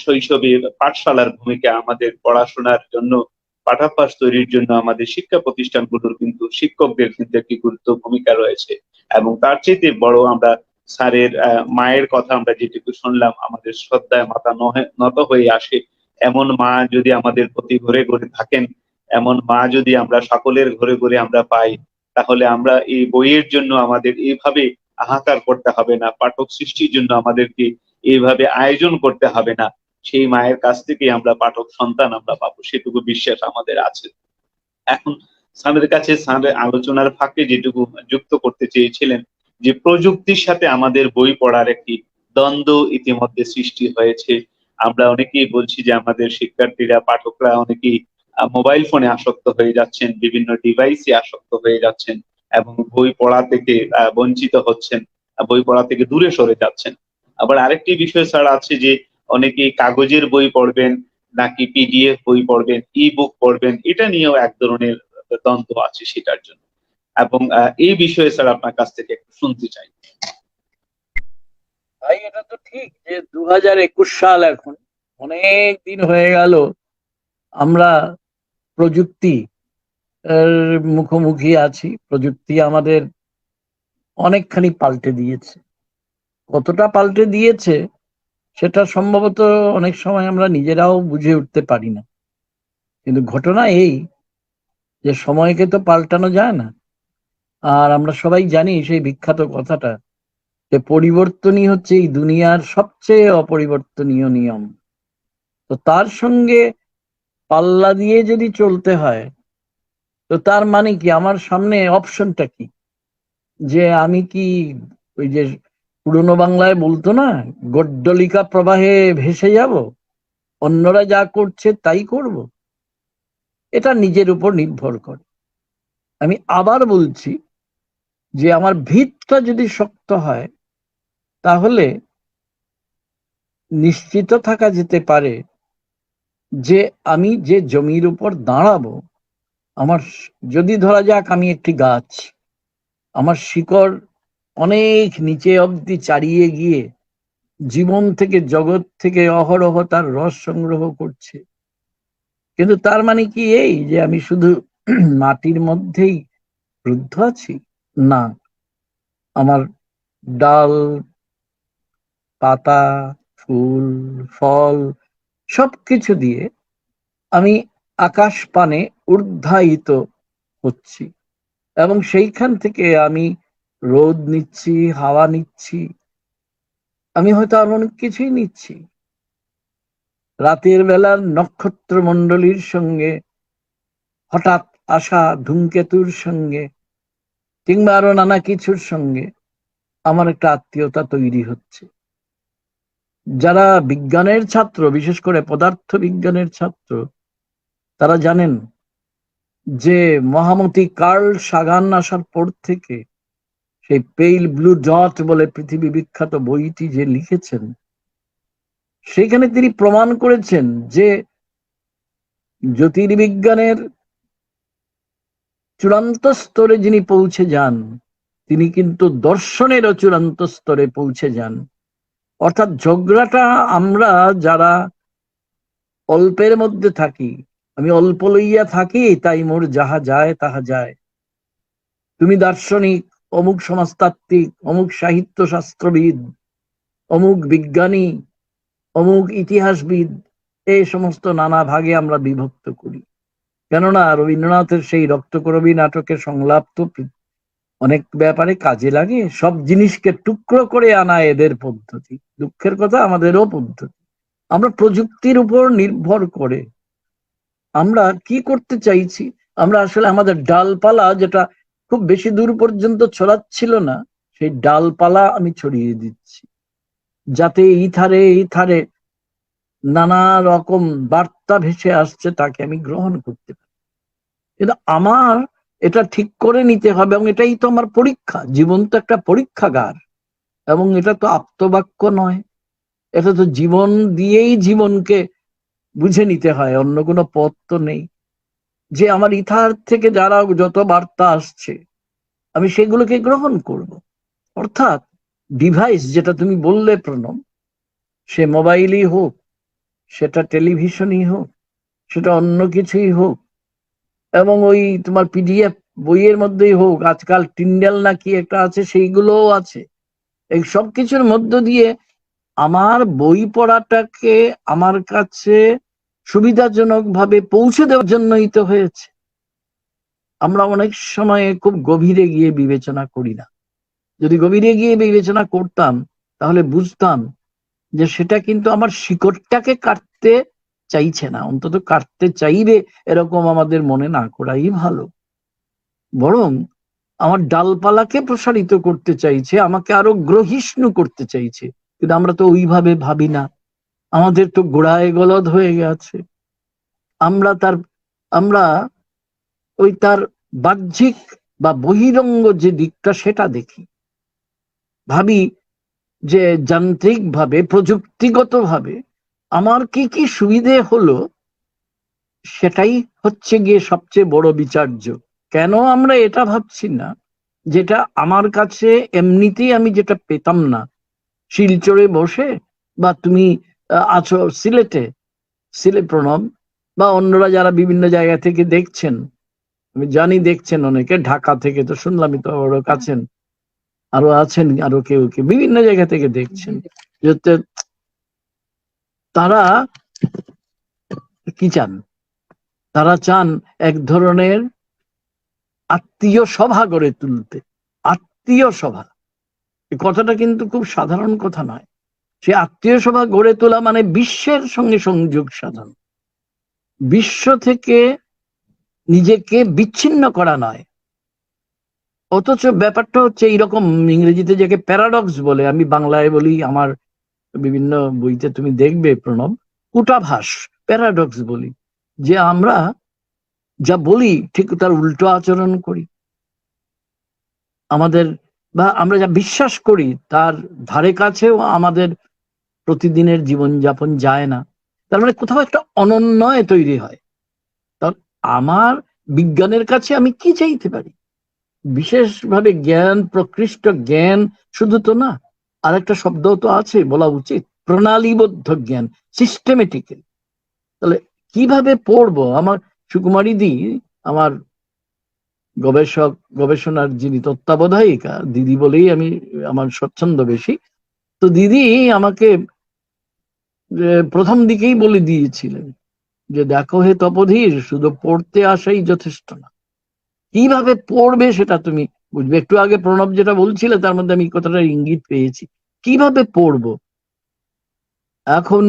শৈশবে পাঠশালার ভূমিকা, আমাদের পড়াশোনার জন্য, পাঠাভ্যাস তৈরির জন্য আমাদের শিক্ষা প্রতিষ্ঠানগুলোর কিন্তু শিক্ষকদের কিন্তু একটি গুরুত্ব ভূমিকা রয়েছে। এবং তার চেয়ে বড়, আমরা স্যারের মায়ের কথা আমরা যেটুকু শুনলাম, আমাদের শ্রদ্ধায় মাথা নত হয়ে আসে। এমন মা যদি আমাদের প্রতি ঘরে ঘরে থাকেন, এমন মা যদি আমরা সকলের ঘরে ঘরে আমরা পাই, তাহলে আমরা এই বইয়ের জন্য আমাদের এইভাবে হাহাকার করতে হবে না, পাঠক সৃষ্টির জন্য আমাদেরকে এইভাবে আয়োজন করতে হবে না। সেই মায়ের কাছ থেকে আমরা পাঠক সন্তান আমরা পাবো, সেটুকু বিশ্বাস আমাদের আছে। এখন স্যারের কাছে, স্যারের আলোচনার ফাঁকে যেটুকু যুক্ত করতে চেয়েছিলেন, যে প্রযুক্তির সাথে আমাদের বই পড়ার একটি দ্বন্দ্ব ইতিমধ্যে সৃষ্টি হয়েছে। আমরা অনেকেই বলছি যে আমাদের শিক্ষার্থীরা, পাঠকরা অনেকেই মোবাইল ফোনে আসক্ত হয়ে যাচ্ছেন, বিভিন্ন ডিভাইসে আসক্ত হয়ে যাচ্ছেন, এবং বই পড়া থেকে বঞ্চিত হচ্ছেন, বই পড়া থেকে দূরে সরে যাচ্ছেন। আবার আরেকটি বিষয় স্যার আছে, যে অনেকেই কাগজের বই পড়বেন নাকি পিডিএফ বই পড়বেন, ই বুক পড়বেন, এটা নিয়েও এক ধরনের দ্বন্দ্ব আছে সেটার জন্য। এবং এই বিষয়ে স্যার আপনার কাছ থেকে একটু শুনতে চাই। ভাই, এটা তো ঠিক যে 2021 সাল, এখন অনেক দিন হয়ে গেল আমরা প্রযুক্তি এর মুখোমুখি আছি। প্রযুক্তি আমাদের অনেকখানি পাল্টে দিয়েছে। কতটা পাল্টে দিয়েছে সেটা সম্ভবত অনেক সময় আমরা নিজেরাও বুঝে উঠতে পারি না। কিন্তু ঘটনা এই যে সময়কে তো পাল্টানো যায় না। আর আমরা সবাই জানি সেই বিখ্যাত কথাটা যে পরিবর্তনই হচ্ছে এই দুনিয়ার সবচেয়ে অপরিবর্তনীয় নিয়ম। তো তার সঙ্গে পাল্লা দিয়ে যদি চলতে হয়, তো তার মানে কি আমার সামনে অপশনটা কি? যে আমি কি ওই যে পুরনো বাংলায় বলতো না, গড্ডলিকা প্রবাহে ভেসে যাব, অন্যরা যা করছে তাই করব? এটা নিজের উপর নির্ভর করে। আমি আবার বলছি যে আমার ভিতটা যদি শক্ত হয়, তাহলে নিশ্চিত থাকা যেতে পারে যে আমি যে জমির উপর দাঁড়াবো, আমার যদি ধরা যাক আমি একটি গাছ, আমার শিকড় অনেক নিচে অবধি চারিয়ে গিয়ে জীবন থেকে, জগৎ থেকে অহরহ তার রস সংগ্রহ করছে, কিন্তু তার মানে কি এই যে আমি শুধু মাটির মধ্যেই রুদ্ধ আছি? না, আমার ডাল, পাতা, ফুল, ফল সবকিছু দিয়ে আমি আকাশ পানে ঊর্ধ্বায়িত হচ্ছি, এবং সেইখান থেকে আমি রোদ নিচ্ছি, হাওয়া নিচ্ছি, আমি হয়তো আর অনেক কিছুই নিচ্ছি। রাতের বেলার নক্ষত্র মণ্ডলীর সঙ্গে, হঠাৎ আসা ধূমকেতুর সঙ্গে, কিংবা আরো নানা কিছুর সঙ্গে আমার একটা আত্মীয়তা তৈরি হচ্ছে। যারা বিজ্ঞানের ছাত্র, বিশেষ করে পদার্থ বিজ্ঞানের ছাত্র, তারা জানেন যে মহামতি কার্ল সাগান আসার পর থেকে সেই পেইল ব্লু ডট বলে পৃথিবী বিখ্যাত বইটি যে লিখেছেন, সেখানে তিনি প্রমাণ করেছেন যে জ্যোতির্বিজ্ঞানের চূড়ান্ত স্তরে যিনি পৌঁছে যান, তিনি কিন্তু দর্শনেরও চূড়ান্ত স্তরে পৌঁছে যান। অর্থাৎ ঝগড়াটা আমরা যারা অল্পের মধ্যে থাকি, আমি অল্প লইয়া থাকি তাই মোর যাহা যায় তাহা যায়, তুমি দার্শনিক, অমুক সমাজতাত্ত্বিক, অমুক সাহিত্য শাস্ত্রবিদ, অমুক বিজ্ঞানী, অমুক ইতিহাসবিদ, এই সমস্ত নানা ভাগে আমরা বিভক্ত করি। কেননা রবীন্দ্রনাথের সেই রক্তকরবী নাটকের সংলাপ তো অনেক ব্যাপারে কাজে লাগে। সব জিনিসকে টুকরো করে আনা এদের পদ্ধতি, দুঃখের কথা আমাদেরও পদ্ধতি। আমরা প্রযুক্তির উপর নির্ভর করে আমরা কি করতে চাইছি? আমরা আসলে আমাদের ডালপালা, যেটা খুব বেশি দূর পর্যন্ত ছড়াচ্ছিল না, সেই ডালপালা আমি ছড়িয়ে দিচ্ছি, যাতে এই ধারে নানা রকম বার্তা ভেসে আসছে, তাকে আমি গ্রহণ করতে পারি। কিন্তু আমার এটা ঠিক করে নিতে হবে, এবং এটাই তো আমার পরীক্ষা। জীবন তো একটা পরীক্ষাগার, এবং এটা তো আপ্তবাক্য নয়, এটা তো জীবন দিয়েই জীবনকে বুঝে নিতে হয়, অন্য কোনো পথ তো নেই। যে আমার ইথার থেকে যারা যত বার্তা আসছে আমি সেগুলোকে গ্রহণ করব। অর্থাৎ ডিভাইস, যেটা তুমি বললে প্রণব, সে মোবাইলই হোক, সেটা টেলিভিশনই হোক, সেটা অন্য কিছুই হোক, এবং ওই তোমার পিডিএফ বইয়ের মধ্যেই হোক, আজকাল টিন্ডেল নাকি একটা আছে, সেইগুলোও আছে, এই সব কিছুর মধ্য দিয়ে আমার বই পড়াটাকে আমার কাছে সুবিধাজনক ভাবে পৌঁছে দেওয়ার জন্যই তো হয়েছে। আমরা অনেক সময় খুব গভীরে গিয়ে বিবেচনা করি না। যদি গভীরে গিয়ে বিবেচনা করতাম, তাহলে বুঝতাম যে সেটা কিন্তু আমার শিকড়টাকে কাটতে চাইছে না, অন্তত কাটতে চাইবে এরকম আমাদের মনে না করাই ভালো। বরং আমার ডালপালাকে প্রসারিত করতে চাইছে, আমাকে আরো গ্রহিষ্ণু করতে চাইছে। কিন্তু আমরা তো ওইভাবে ভাবি না, আমাদের তো গোড়ায় গলদ হয়ে গেছে। আমরা ওই তার বাহ্যিক বা বহিরঙ্গ যে দিকটা সেটা দেখি, ভাবি যে যান্ত্রিক ভাবে, প্রযুক্তিগত ভাবে আমার কি কি সুবিধে হলো, সেটাই হচ্ছে গিয়ে সবচেয়ে বড় বিচার্য। কেন আমরা এটা ভাবছি না যেটা আমার কাছে এমনিতেই আমি যেটা পেতাম না শিলচরে বসে, বা তুমি আছো সিলেটে, প্রণব, বা অন্যরা যারা বিভিন্ন জায়গা থেকে দেখছেন, আমি জানি দেখছেন অনেকে, ঢাকা থেকে তো শুনলামই, তো আরো আছেন, আরো আছেন, আরো কেউ কেউ বিভিন্ন জায়গা থেকে দেখছেন। যাতে তারা কি চান, তারা চান এক ধরনের আত্মীয় সভা গড়ে তুলতে। আত্মীয় সভা, এই কথাটা কিন্তু খুব সাধারণ কথা নয়। সে আত্মীয় সভা গড়ে তোলা মানে বিশ্বের সঙ্গে সংযোগ সাধন, বিশ্ব থেকে নিজেকে বিচ্ছিন্ন করা নয়। অথচ ব্যাপারটা হচ্ছে এইরকম, ইংরেজিতে যাকে প্যারাডক্স বলে, আমি বাংলায় বলি, আমার বিভিন্ন বইতে তুমি দেখবে প্রণব, কূটাভাস, প্যারাডক্স বলি, যে আমরা যা বলি ঠিক তার উল্টো আচরণ করি। আমাদের বা আমরা যা বিশ্বাস করি তার ধারে কাছেও আমাদের প্রতিদিনের জীবনযাপন যায় না। তার মানে কোথাও একটা অনন্যয় তৈরি হয়। তাহলে আমার বিজ্ঞানের কাছে আমি কি চাইতে পারি? বিশেষভাবে জ্ঞান, প্রকৃষ্ট জ্ঞান শুধু তো না, আরেকটা শব্দ তো আছে বলা উচিত, প্রণালীবদ্ধ জ্ঞান, সিস্টেমেটিক্যাল। তাহলে কিভাবে পড়বো? আমার সুকুমারী দি, আমার গবেষণার যিনি তত্ত্বাবধায়িকা, দিদি বলেই আমি, আমার স্বচ্ছন্দ বেশি, তো দিদি আমাকে প্রথম দিকেই বলে দিয়েছিলেন যে দেখো হে তপোধীর, শুধু পড়তে আসাই যথেষ্ট না, কিভাবে পড়বে সেটা তুমি বুঝবে। একটু আগে প্রণব যেটা বলছিলে তার মধ্যে আমি কথাটা ইঙ্গিত পেয়েছি, কিভাবে পড়বো। এখন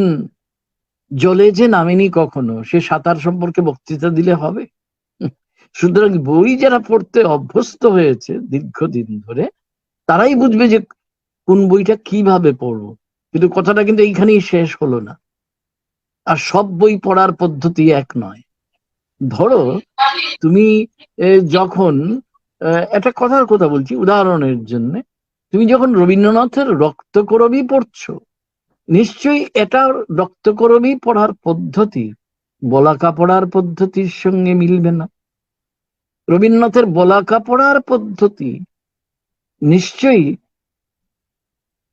জলে যে নামেনি কখনো, সে সাঁতার সম্পর্কে বক্তৃতা দিলে হবে? সুতরাং বই যারা পড়তে অভ্যস্ত হয়েছে দীর্ঘদিন ধরে, তারাই বুঝবে যে কোন বইটা কিভাবে পড়বো। কিন্তু কথাটা কিন্তু এইখানেই শেষ হলো না। আর সব বই পড়ার পদ্ধতি এক নয়। ধরো তুমি যখন একটা কথার কথা বলছি উদাহরণের জন্য, তুমি যখন রবীন্দ্রনাথের রক্তকরবী পড়ছো, নিশ্চয়ই এটা রক্তকরবী পড়ার পদ্ধতি বলাকা পড়ার পদ্ধতির সঙ্গে মিলবে না। রবীন্দ্রনাথের বলাকা পড়ার পদ্ধতি নিশ্চয়ই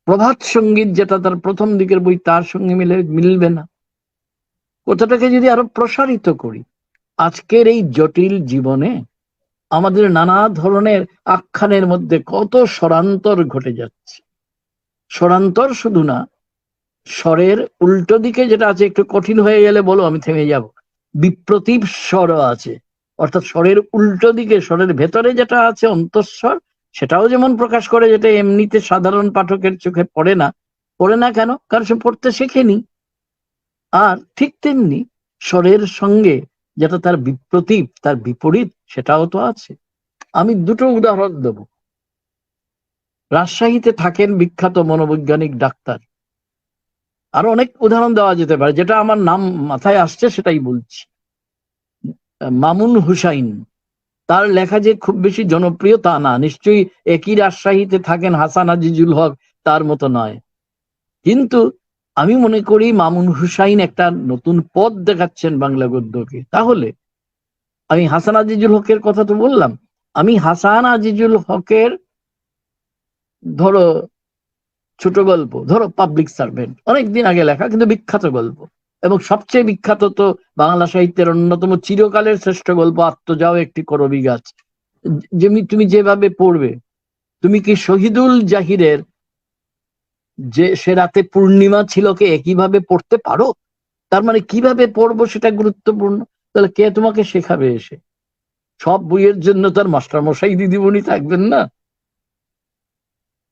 প্রভাত সঙ্গীত, যেটা তার প্রথম দিকের বই, তার সঙ্গে মিলবে না। কথাটাকে যদি আরো প্রসারিত করি, আজকের এই জটিল জীবনে আমাদের নানা ধরনের আখ্যানের মধ্যে কত স্বরান্তর ঘটে যাচ্ছে। স্বরান্তর শুধু না, স্বরের উল্টো দিকে যেটা আছে, একটু কঠিন হয়ে গেলে বলো, আমি থেমে যাব, বিপ্রতীপ স্বরও আছে। অর্থাৎ স্বরের উল্টো দিকে, স্বরের ভেতরে যেটা আছে অন্তঃস্বর, সেটাও যেমন প্রকাশ করে, যেটা এমনিতে সাধারণ পাঠকের চোখে পড়ে না। পড়ে না কেন? কারণ সে পড়তে শেখেনি। আর ঠিক তেমনি স্বরের সঙ্গে যেটা তার বিপ্রতীপ, তার বিপরীত, সেটাও তো আছে। আমি দুটো উদাহরণ দেব। রাজশাহীতে থাকেন বিখ্যাত মনোবৈজ্ঞানিক ডাক্তার, আরো অনেক উদাহরণ দেওয়া যেতে পারে, যেটা আমার নাম মাথায় আসছে সেটাই বলছি। মামুন হুসাইন, তার লেখা যে খুব বেশি জনপ্রিয় তা না, নিশ্চয়ই একই রাজশাহীতে থাকেন হাসান আজিজুল হক, তার মতো নয়। কিন্তু আমি মনে করি মামুন হুসাইন একটা নতুন পথ দেখাচ্ছেন বাংলা গদ্যকে। তাহলে আমি হাসান আজিজুল হকের কথা তো বললাম, আমি হাসান আজিজুল হকের ধরো ছোট গল্প, ধরো পাবলিক সার্ভেন্ট, অনেকদিন আগে লেখা কিন্তু বিখ্যাত গল্প, এবং সবচেয়ে বিখ্যাত তো বাংলা সাহিত্যের অন্যতম চিরকালের শ্রেষ্ঠ গল্প আত্মজাও একটি করবী গাছ। তুমি যেভাবে পড়বে, তুমি কি শহীদুল জাহিরের যে সে রাতে পূর্ণিমা ছিল কে একইভাবে পড়তে পারো? তার মানে কিভাবে পড়বো সেটা গুরুত্বপূর্ণ। তাহলে কে তোমাকে শেখাবে এসে? সব বইয়ের জন্য তার মাস্টারমশাই দিদিমণি থাকবেন না।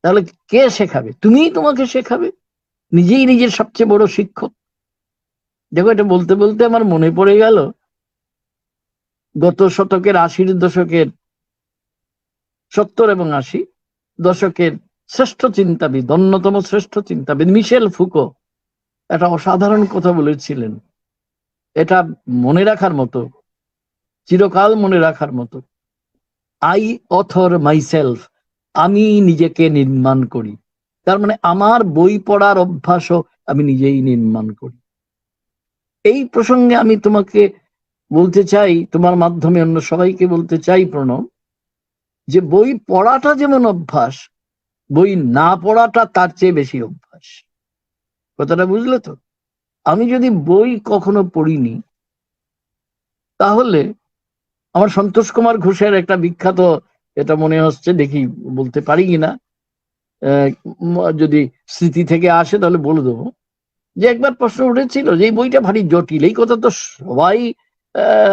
তাহলে কে শেখাবে? তুমিই তোমাকে শেখাবে, নিজেই নিজের সবচেয়ে বড় শিক্ষক। দেখো, এটা বলতে বলতে আমার মনে পড়ে গেল, গত শতকের 80-র দশকের, 70 এবং 80 দশকের শ্রেষ্ঠ চিন্তাবিদ, অন্যতম শ্রেষ্ঠ চিন্তাবিদ মিশেল ফুকো একটা অসাধারণ কথা বলেছিলেন। এটা মনে রাখার মতো, চিরকাল মনে রাখার মতো। আই অথর মাইসেলফ, আমি নিজেকে নির্মাণ করি। তার মানে আমার বই পড়ার অভ্যাসও আমি নিজেই নির্মাণ করি। এই প্রসঙ্গে আমি তোমাকে বলতে চাই, তোমার মাধ্যমে অন্য সবাইকে বলতে চাই প্রণব, যে বই পড়াটা যেমন অভ্যাস, বই না পড়াটা তার চেয়ে বেশি অভ্যাস। কথাটা বুঝলে তো? আমি যদি বই কখনো পড়িনি, তাহলে আমার সন্তোষ কুমার ঘোষের একটা বিখ্যাত, এটা মনে হচ্ছে, দেখি বলতে পারি কিনা, যদি স্মৃতি থেকে আসে তাহলে বলে দেবো, যে একবার প্রশ্ন উঠেছিল যে এই বইটা ভারী জটিল। এই কথা তো সবাই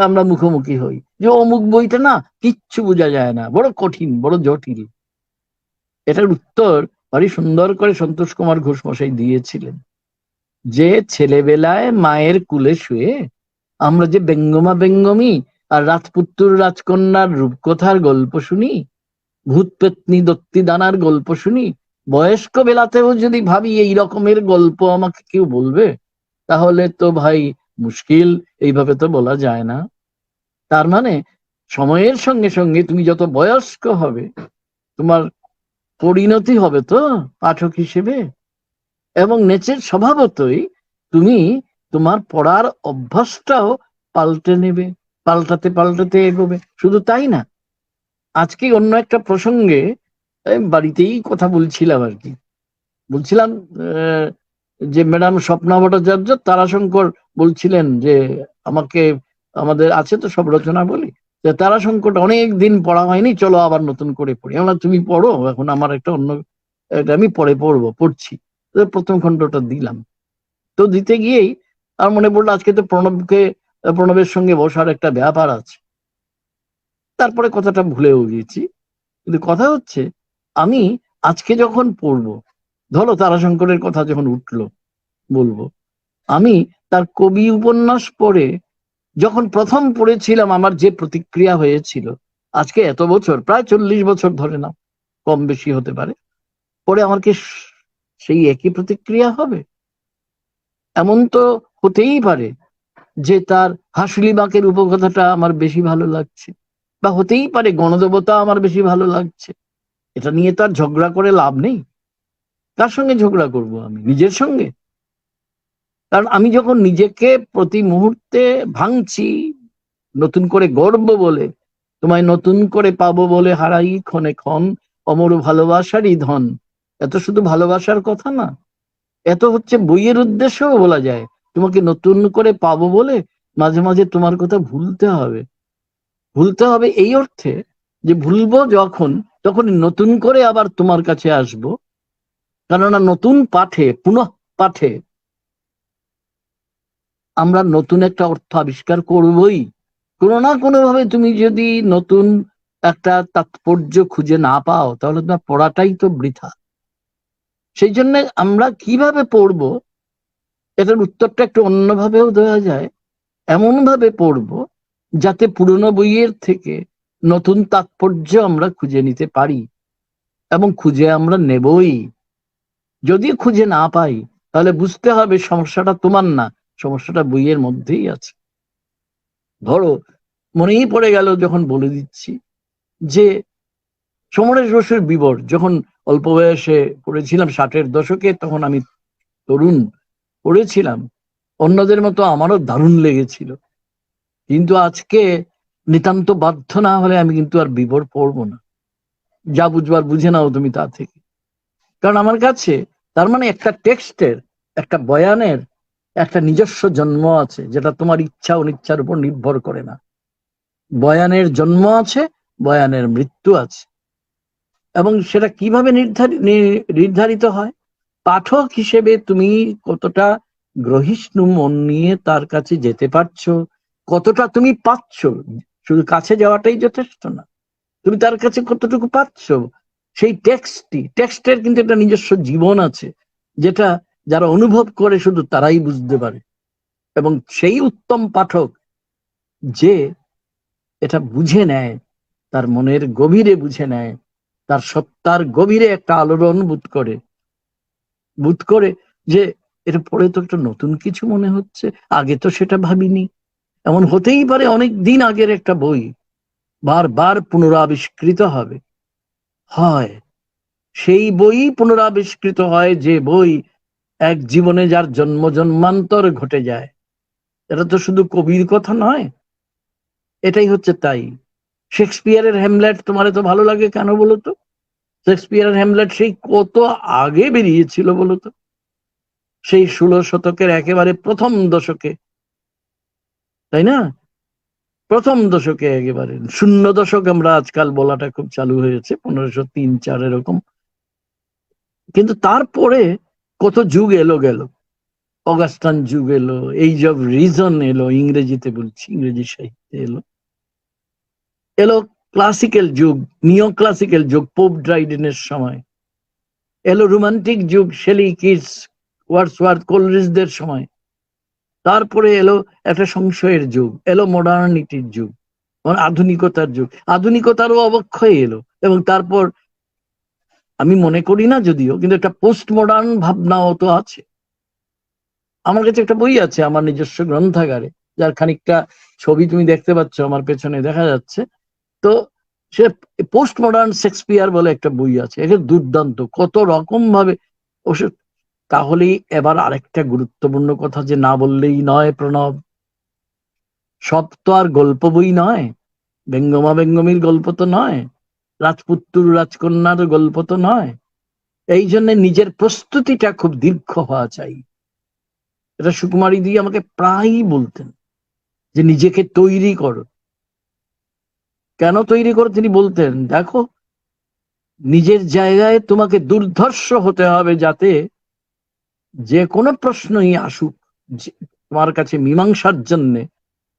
আমরা মুখোমুখি হই, যে অমুক বইটা না কিচ্ছু বোঝা যায় না, বড় কঠিন, বড় জটিল। এটার উত্তর ভারী সুন্দর করে সন্তোষ কুমার ঘোষ মশাই দিয়েছিলেন, যে ছেলেবেলায় মায়ের কুলে শুয়ে আমরা যে ব্যঙ্গমা ব্যঙ্গমী আর রাজপুত্র রাজকন্যার রূপকথার গল্প শুনি, ভূত পেতনি দত্তি দানার গল্প শুনি, বয়স্ক বেলাতেও যদি ভাবি এই রকমের গল্প আমাকে কেউ বলবে, তাহলে তো ভাই মুশকিল, এইভাবে তো বলা যায় না। তার মানে সময়ের সঙ্গে সঙ্গে তুমি যত বয়স্ক হবে, তোমার পরিণতি হবে তো পাঠক হিসেবে, এবং নেচের স্বভাবতই তুমি তোমার পড়ার অভ্যাসটাও পাল্টে নেবে, পাল্টাতে পাল্টাতে এগোবে। শুধু তাই না, আজকে অন্য একটা প্রসঙ্গে বাড়িতেই কথা বলছিলাম আর কি, বলছিলাম যে ম্যাডাম স্বপ্না ভট্টাচার্য, তারাশঙ্কর বলছিলেন যে আমাকে, আমাদের আছে তো সব রচনা বলি, যে তারাশঙ্করটা অনেক দিন পড়া হয়নি, চলো আবার নতুন করে পড়ি। আমরা তুমি পড়ো, এখন আমার একটা অন্য, এটা আমি পরে পড়ছি। প্রথম খণ্ডটা দিলাম, তো দিতে গিয়েই আর মনে পড়লো আজকে তো প্রণবের সঙ্গে বসার একটা ব্যাপার আছে। তারপরে কথাটা ভুলেও গিয়েছি, কিন্তু কথা হচ্ছে আমি আজকে যখন পড়বো, ধরো তারাশঙ্করের কথা যখন উঠলো বলবো, আমি তার কবি উপন্যাস পড়ে যখন প্রথম পড়েছিলাম আমার যে প্রতিক্রিয়া হয়েছিল, আজকে এত বছর, প্রায় 40 বছর ধরে না, কম বেশি হতে পারে, পরে আমার কি সেই একই প্রতিক্রিয়া হবে? এমন তো হতেই পারে যে তার হাসুলি বাঁকের উপকথাটা আমার বেশি ভালো লাগছে, বা হতেই পারে গণদেবতা আমার বেশি ভালো লাগছে। এটা নিয়ে তার ঝগড়া করে লাভ নেই। কার সঙ্গে ঝগড়া করব? আমি নিজের সঙ্গে। কারণ আমি যখন নিজেকে প্রতি মুহূর্তে ভাঙছি, নতুন করে গড়বো বলে, তোমায় নতুন করে পাবো বলে হারাই ক্ষণে ক্ষণ অমর ভালোবাসারই ধন, এত শুধু ভালোবাসার কথা না, এত হচ্ছে বইয়ের উদ্দেশ্যও বলা যায়। তোমাকে নতুন করে পাবো বলে মাঝে মাঝে তোমার কথা ভুলতে হবে। ভুলতে হবে এই অর্থে যে ভুলবো যখন, তখন নতুন করে আবার তোমার কাছে আসবো। কেননা নতুন পাঠে, পুনঃ পাঠে আমরা নতুন একটা অর্থ আবিষ্কার করবই। কোনো না কোনো ভাবে তুমি যদি নতুন একটা তাৎপর্য খুঁজে না পাও, তাহলে তোমার পড়াটাই তো বৃথা। সেই জন্য আমরা কিভাবে পড়বো, এটার উত্তরটা একটু অন্যভাবেও দেওয়া যায়। এমন ভাবে পড়বো যাতে পুরনো বইয়ের থেকে নতুন তাৎপর্য আমরা খুঁজে নিতে পারি, এবং খুঁজে আমরা নেবই। যদি খুঁজে না পাই, তাহলে বুঝতে হবে সমস্যাটা তোমার না, সমস্যাটা বইয়ের মধ্যেই আছে। ধরো, মনেই পড়ে গেল যখন বলে দিচ্ছি, যে সমরেশ বসুর বিবর যখন অল্প বয়সে পড়েছিলাম 60-এর দশকে, তখন আমি তরুণ, পড়েছিলাম, অন্যদের মতো আমারও দারুণ লেগেছিল। কিন্তু আজকে নিতান্ত বাধ্য না হলে আমি কিন্তু আর বিবর পড়বো না। যা বুঝবার বুঝে নাও তুমি তা থেকে। কারণ আমার কাছে তার মানে একটা টেক্সটের, একটা বয়ানের একটা নিজস্ব জন্ম আছে, যেটা তোমার ইচ্ছা অনিচ্ছার উপর নির্ভর করে না। বয়ানের জন্ম আছে, বয়ানের মৃত্যু আছে। এবং সেটা কিভাবে নির্ধারিত হয়? পাঠক হিসেবে তুমি কতটা গ্রহিষ্ণু মন নিয়ে তার কাছে যেতে পারছো, কতটা তুমি পাচ্ছ। শুধু কাছে যাওয়াটাই যথেষ্ট না, তুমি তার কাছে কতটুকু পাচ্ছ। সেই টেক্সটের কিন্তু একটা নিজস্ব জীবন আছে, যেটা যারা অনুভব করে শুধু তারাই বুঝতে পারে। এবং সেই উত্তম পাঠক যে এটা বুঝে নেয়, তার মনের গভীরে বুঝে নেয়, তার সত্তার গভীরে একটা আলোড়ন বোধ করে যে এটা পড়ে তো একটা নতুন কিছু মনে হচ্ছে, আগে তো সেটা ভাবিনি। এমন হতেই পারে অনেক দিন আগের একটা বই বারবার পুনরাবিষ্কৃত হয়। সেই বই পুনরাবিষ্কৃত হয়, যে বই এক জীবনে যার জন্ম জন্মান্তর ঘটে যায়। এটা তো শুধু কবির কথা নয়, এটাই হচ্ছে তাই। শেক্সপিয়ারের হ্যামলেট তোমার তো ভালো লাগে কেন বলতো? শেক্সপিয়ারের হ্যামলেট সেই কত আগে বেরিয়েছিল বলতো, সেই 16 শতকের একেবারে প্রথম দশকে, তাই না? প্রথম দশকে একেবারে শূন্য দশক আমরা আজকাল বলাটা খুব চালু হয়েছে, 1503-4 এরকম। কিন্তু তারপরে কত যুগ এলো গেল, অগাস্টান যুগ এলো, এইজ অফ রিজন এলো, ইংরেজিতে বলছি, ইংরেজি সাহিত্যে এলো, এলো ক্লাসিক্যাল যুগ, নিও ক্লাসিক্যাল যুগ পোপ ড্রাইডেনের সময়, এলো রোমান্টিক যুগ শেলি, কিটস, ওয়ার্ডসওয়ার্থ, কোলরিজদের সময়। তারপরে এলো একটা সংশয়ের যুগ, এলো মডার্নিটির যুগ, আধুনিকতার যুগ, আধুনিকতারও অবক্ষয় এলো। এবং তারপর আমি মনে করি না যদিও, কিন্তু একটা পোস্ট মডার্ন ভাবনাও তো আছে। আমার কাছে একটা বই আছে আমার নিজস্ব গ্রন্থাগারে, যার খানিকটা ছবি তুমি দেখতে পাচ্ছ আমার পেছনে দেখা যাচ্ছে। তো সে পোস্ট মডার্ন শেক্সপিয়ার বলে একটা বই আছে, এটা দুর্দান্ত, কত রকম ভাবে। তাহলেই এবার আরেকটা গুরুত্বপূর্ণ কথা যে না বললেই নয় প্রণব, সব তো আর গল্প বই নয়, ব্যঙ্গমা ব্যঙ্গমীর গল্প তো নয়, রাজপুত্তুর রাজকন্যার গল্প তো নয়। এই জন্য নিজের প্রস্তুতিটা খুব দীর্ঘ হওয়া চাই। এটা সুকুমারী দি আমাকে প্রায়ই বলতেন যে নিজেকে তৈরি করো। কেন তৈরি করো তিনি বলতেন, দেখো নিজের জায়গায় তোমাকে দুর্ধর্ষ হতে হবে, যাতে যে কোনো প্রশ্নই আসুক তোমার কাছে মীমাংসার জন্যে,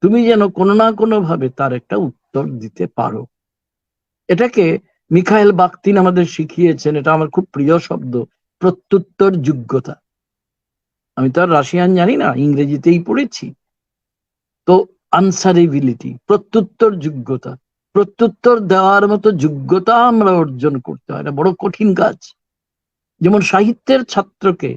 তুমি যেন কোনো না কোনো ভাবে তার একটা উত্তর দিতে পারো। এটাকে মিখাইল বাখতিন আমাদের শিখিয়েছেন, এটা আমার খুব প্রিয় শব্দ, প্রত্যুত্তর যোগ্যতা। আমি তো আর রাশিয়ান জানি না, ইংরেজিতেই পড়েছি। তো আনসারেবিলিটি, প্রত্যুত্তর যোগ্যতা, প্রত্যুত্তর দেওয়ার মতো যোগ্যতা আমরা অর্জন করতে হয়, এটা বড় কঠিন কাজ। যেমন সাহিত্যের ছাত্রকে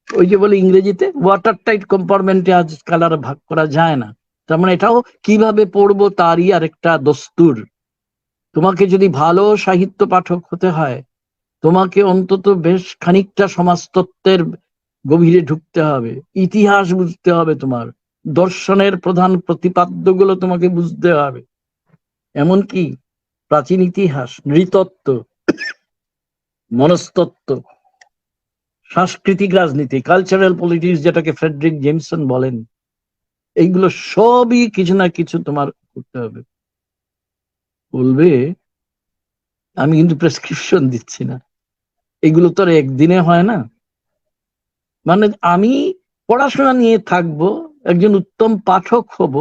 ওই যে বলে ইংরেজিতে ওয়াটার টাইট কম্পার্টমেন্টে আজকাল আর ভাগ করা যায় না। তার মানে এটাও কিভাবে পড়বো তারই আরেকটা দস্তুর। তোমাকে যদি ভালো সাহিত্য পাঠক হতে হয়, তোমাকে অন্তত বেশ খানিকটা সমাজতত্ত্বের গভীরে ঢুকতে হবে, ইতিহাস বুঝতে হবে, তোমার দর্শনের প্রধান প্রতিপাদ্যগুলো তোমাকে বুঝতে হবে, এমনকি প্রাচীন ইতিহাস, নৃতত্ত্ব, মনস্তত্ত্ব, সাংস্কৃতিক রাজনীতি, কালচারাল পলিটিক্স যেটাকে ফ্রেডরিক জেমসন বলেন, এইগুলো সবই কিছু না কিছু তোমার করতে হবে। বলবে আমি কিন্তু প্রেসক্রিপশন দিচ্ছি না, এগুলো তো আর একদিনে হয় না। মানে আমি পড়াশোনা নিয়ে থাকবো, একজন উত্তম পাঠক হব,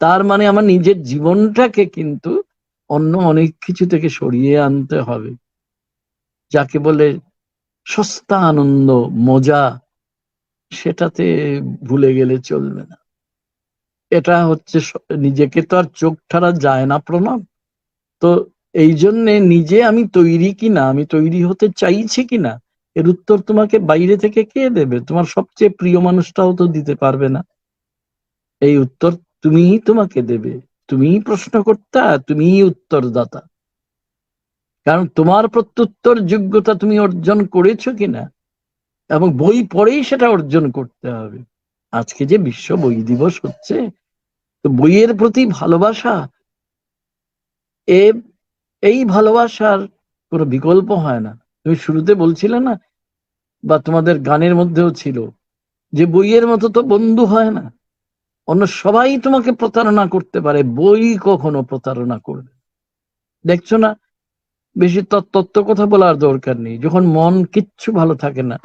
তার মানে আমার নিজের জীবনটাকে কিন্তু অন্য অনেক কিছু থেকে সরিয়ে আনতে হবে, যাকে বলে সস্তা আনন্দ, মজা, সেটাতে ভুলে গেলে চলবে না। এটা হচ্ছে নিজেকে তো আর চোখ ছাড়া যায় না প্রণব। তো এই জন্যে নিজে আমি তৈরি কিনা, আমি তৈরি হতে চাইছি কিনা, এর উত্তর তোমাকে বাইরে থেকে কে দেবে? তোমার সবচেয়ে প্রিয় মানুষটাও তো দিতে পারবে না। এই উত্তর তুমিই তোমাকে দেবে, তুমিই প্রশ্নকর্তা, তুমিই উত্তরদাতা। কারণ তোমার প্রত্যুত্তর যোগ্যতা তুমি অর্জন করেছো কিনা, এবং বই পড়েই সেটা অর্জন করতে হবে। আজকে যে বিশ্ব বই দিবস হচ্ছে, তো বইয়ের প্রতি ভালোবাসা, এই ভালোবাসার কোনো বিকল্প হয় না। তুমি শুরুতে বলছিলে না, বা তোমাদের গানের মধ্যেও ছিল, যে বইয়ের মতো তো বন্ধু হয় না। অন্য সবাই তোমাকে প্রতারণা করতে পারে, বই কখনো প্রতারণা করবে। দেখছো না, বেশি তত্ত্ব কথা বলার দরকার নেই, যখন মন কিচ্ছু ভালো থাকে না,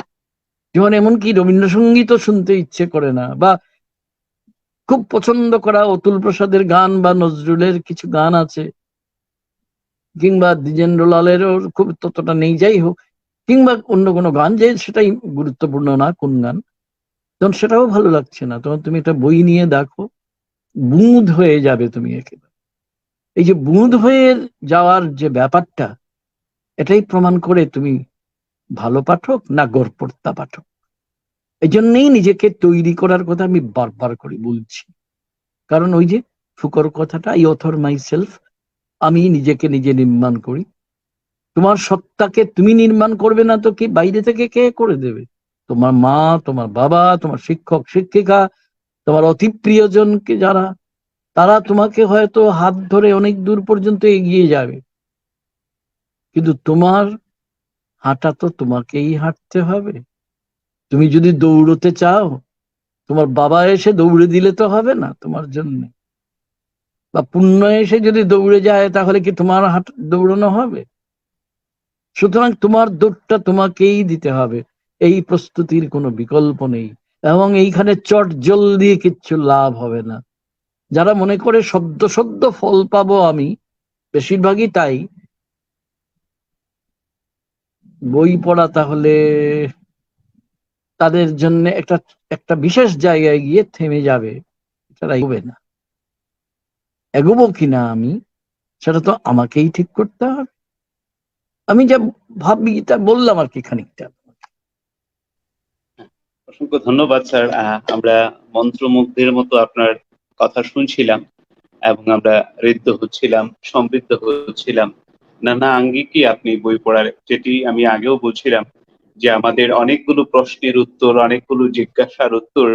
যখন এমনকি রবীন্দ্রসঙ্গীতও শুনতে ইচ্ছে করে না, বা খুব পছন্দ করা অতুল প্রসাদের গান বা নজরুলের কিছু গান আছে, কিংবা দ্বিজেন্দ্রলালেরও খুব ততটা নেই, যাই হোক, কিংবা অন্য কোনো গান, যে সেটাই গুরুত্বপূর্ণ না কোন গান, তখন সেটাও ভালো লাগছে না, তখন তুমি একটা বই নিয়ে দেখো, বুঁদ হয়ে যাবে তুমি একেবারে। এই যে বুঁদ হয়ে যাওয়ার যে ব্যাপারটা, এটাই প্রমাণ করে তুমি ভালো পাঠক না গড়পড়তা পাঠক। এই জন্যই নিজেকে তৈরি করার কথা আমি বারবার করে বলছি। কারণ ওই যে ফুকোর কথাটা, আই অথর মাই সেলফ, আমি নিজেকে নিজে নির্মাণ করি। তোমার সত্তাকে তুমি নির্মাণ করবে না তো কি বাইরে থেকে কে করে দেবে? তোমার মা, তোমার বাবা, তোমার শিক্ষক শিক্ষিকা, তোমার অতি প্রিয়জনকে যারা, তারা তোমাকে হয়তো হাত ধরে অনেক দূর পর্যন্ত এগিয়ে যাবে, কিন্তু তোমার হাঁটা তো তোমাকেই হাঁটতে হবে। তুমি যদি দৌড়তে চাও, তোমার বাবা এসে দৌড়ে দিলে তো হবে না তোমার জন্য। বা পুণ্য এসে যদি দৌড়ে যায় তাহলে কি তোমার হাত দৌড়ানো হবে? সুতরাং তোমার দৌড়টা তোমাকেই দিতে হবে, এই প্রস্তুতির কোনো বিকল্প নেই। এবং এইখানে চট জল দিয়ে কিচ্ছু লাভ হবে না। যারা মনে করে সদ্য সদ্য ফল পাবো, আমি বেশিরভাগই তাই, বই পড়া তাহলে তাদের জন্য একটা একটা বিশেষ জায়গায় গিয়ে থেমে যাবে, তারা এগোবে না। এগোবো কিনা আমি, সেটা তো আমাকেই ঠিক করতে হবে। আমি যা ভাবি তা বললাম আর কি খানিকটা। অসংখ্য ধন্যবাদ স্যার। আমরা মন্ত্রমুগ্ধের মতো আপনার কথা শুনছিলাম এবং আমরা ঋদ্ধ হচ্ছিলাম, সমৃদ্ধ হচ্ছিলাম। নানা আঙ্গিকে আপনি বই পড়ার, যেটি আমি আগেও বলছিলাম যে আমাদের অনেকগুলো প্রশ্নের উত্তর, অনেকগুলো জিজ্ঞাসার উত্তর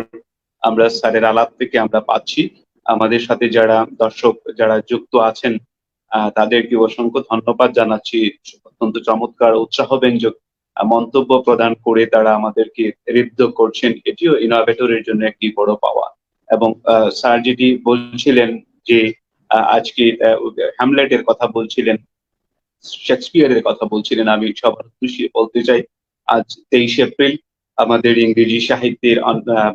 আমরা স্যারের আলাপ থেকে আমরা পাচ্ছি। আমাদের সাথে যারা দর্শক যারা যুক্ত আছেন তাদেরকে অসংখ্য ধন্যবাদ জানাচ্ছি। অত্যন্ত চমৎকার উৎসাহব্যঞ্জক মন্তব্য প্রদান করে তারা আমাদেরকে ঋদ্ধ করছেন, এটিও ইনোভেটরের জন্য একটি বড় পাওয়া। এবং স্যার যেটি বলছিলেন যে আজকে হ্যামলেটের কথা বলছিলেন, শেক্সপিয়ারের কথা বলছিলেন, আমি সবার উদ্দেশ্যে বলতে চাই আজ 23 এপ্রিল আমাদের ইংরেজি সাহিত্যের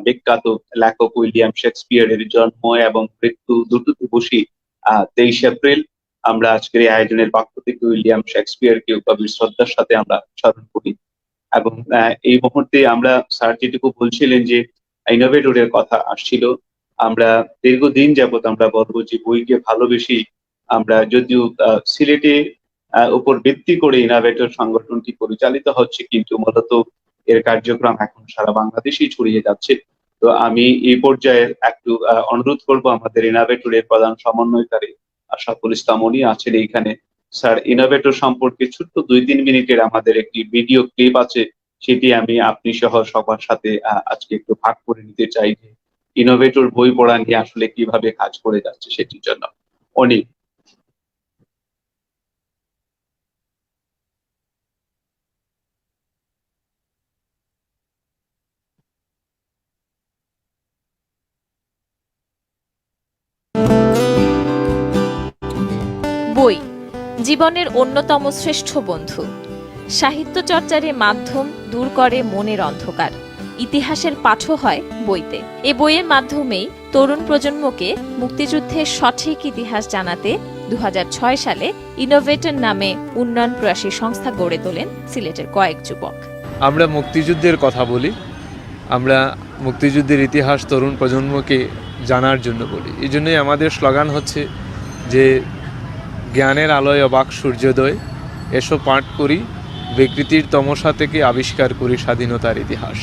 বিখ্যাত লেখক উইলিয়াম শেক্সপিয়ারের জন্ম এবং মৃত্যু দুটো দিবসই 23 এপ্রিল। আমরা আজকের এই আয়োজনের পক্ষ থেকে উইলিয়াম শেক্সপিয়ারকে গভীর শ্রদ্ধার সাথে আমরা স্মরণ করি। এবং এই মুহূর্তে আমরা স্যার যেটুকু বলছিলেন যে ইনোভেটরের কথা আসছিল, আমরা দীর্ঘদিন যাবত আমরা বলবো যে বইকে ভালোবেসে আমরা যদিও সিলেটে উপর ভিত্তি করে ইনোভেটর সংগঠনটি পরিচালিত হচ্ছে, কিন্তু মূলত এর কার্যক্রম এখন সারা বাংলাদেশেই ছড়িয়ে যাচ্ছে। তো আমি এই পর্যায়ে একটু অনুরোধ করব আমাদের ইনোভেটরের প্রধান সমন্বয়কারী আশরাফুল ইসলাম, উনি আছেন এইখানে। স্যার, ইনোভেটর সম্পর্কে ছোট্ট 2-3 মিনিটের আমাদের একটি ভিডিও ক্লিপ আছে, সেটি আমি আপনি সহ সবার সাথে আজকে একটু ভাগ করে নিতে চাই যে ইনোভেটর বই পড়া নিয়ে আসলে কিভাবে কাজ করে যাচ্ছে সেটির জন্য। অনেক বই জীবনের অন্যতম শ্রেষ্ঠ বন্ধু। সাহিত্য চর্চার মাধ্যম দূর করে মনের অন্ধকার। ইতিহাসের পাঠও হয় বইতে। এ বইয়ের মাধ্যমেই তরুণ প্রজন্মকে মুক্তিযুদ্ধের সঠিক ইতিহাস জানাতে 2006 সালে ইনোভেটর নামে উন্নয়ন প্রয়াসী সংস্থা গড়ে তোলেন সিলেটের কয়েক যুবক। আমরা মুক্তিযুদ্ধের কথা বলি, আমরা মুক্তিযুদ্ধের ইতিহাস তরুণ প্রজন্মকে জানার জন্য বলি। এই জন্যই আমাদের স্লোগান হচ্ছে যে জ্ঞানের আলোয় অবাক সূর্যোদয়, এসো পাঠ করি বিকৃতির তমসা থেকে আবিষ্কার করি স্বাধীনতার ইতিহাস।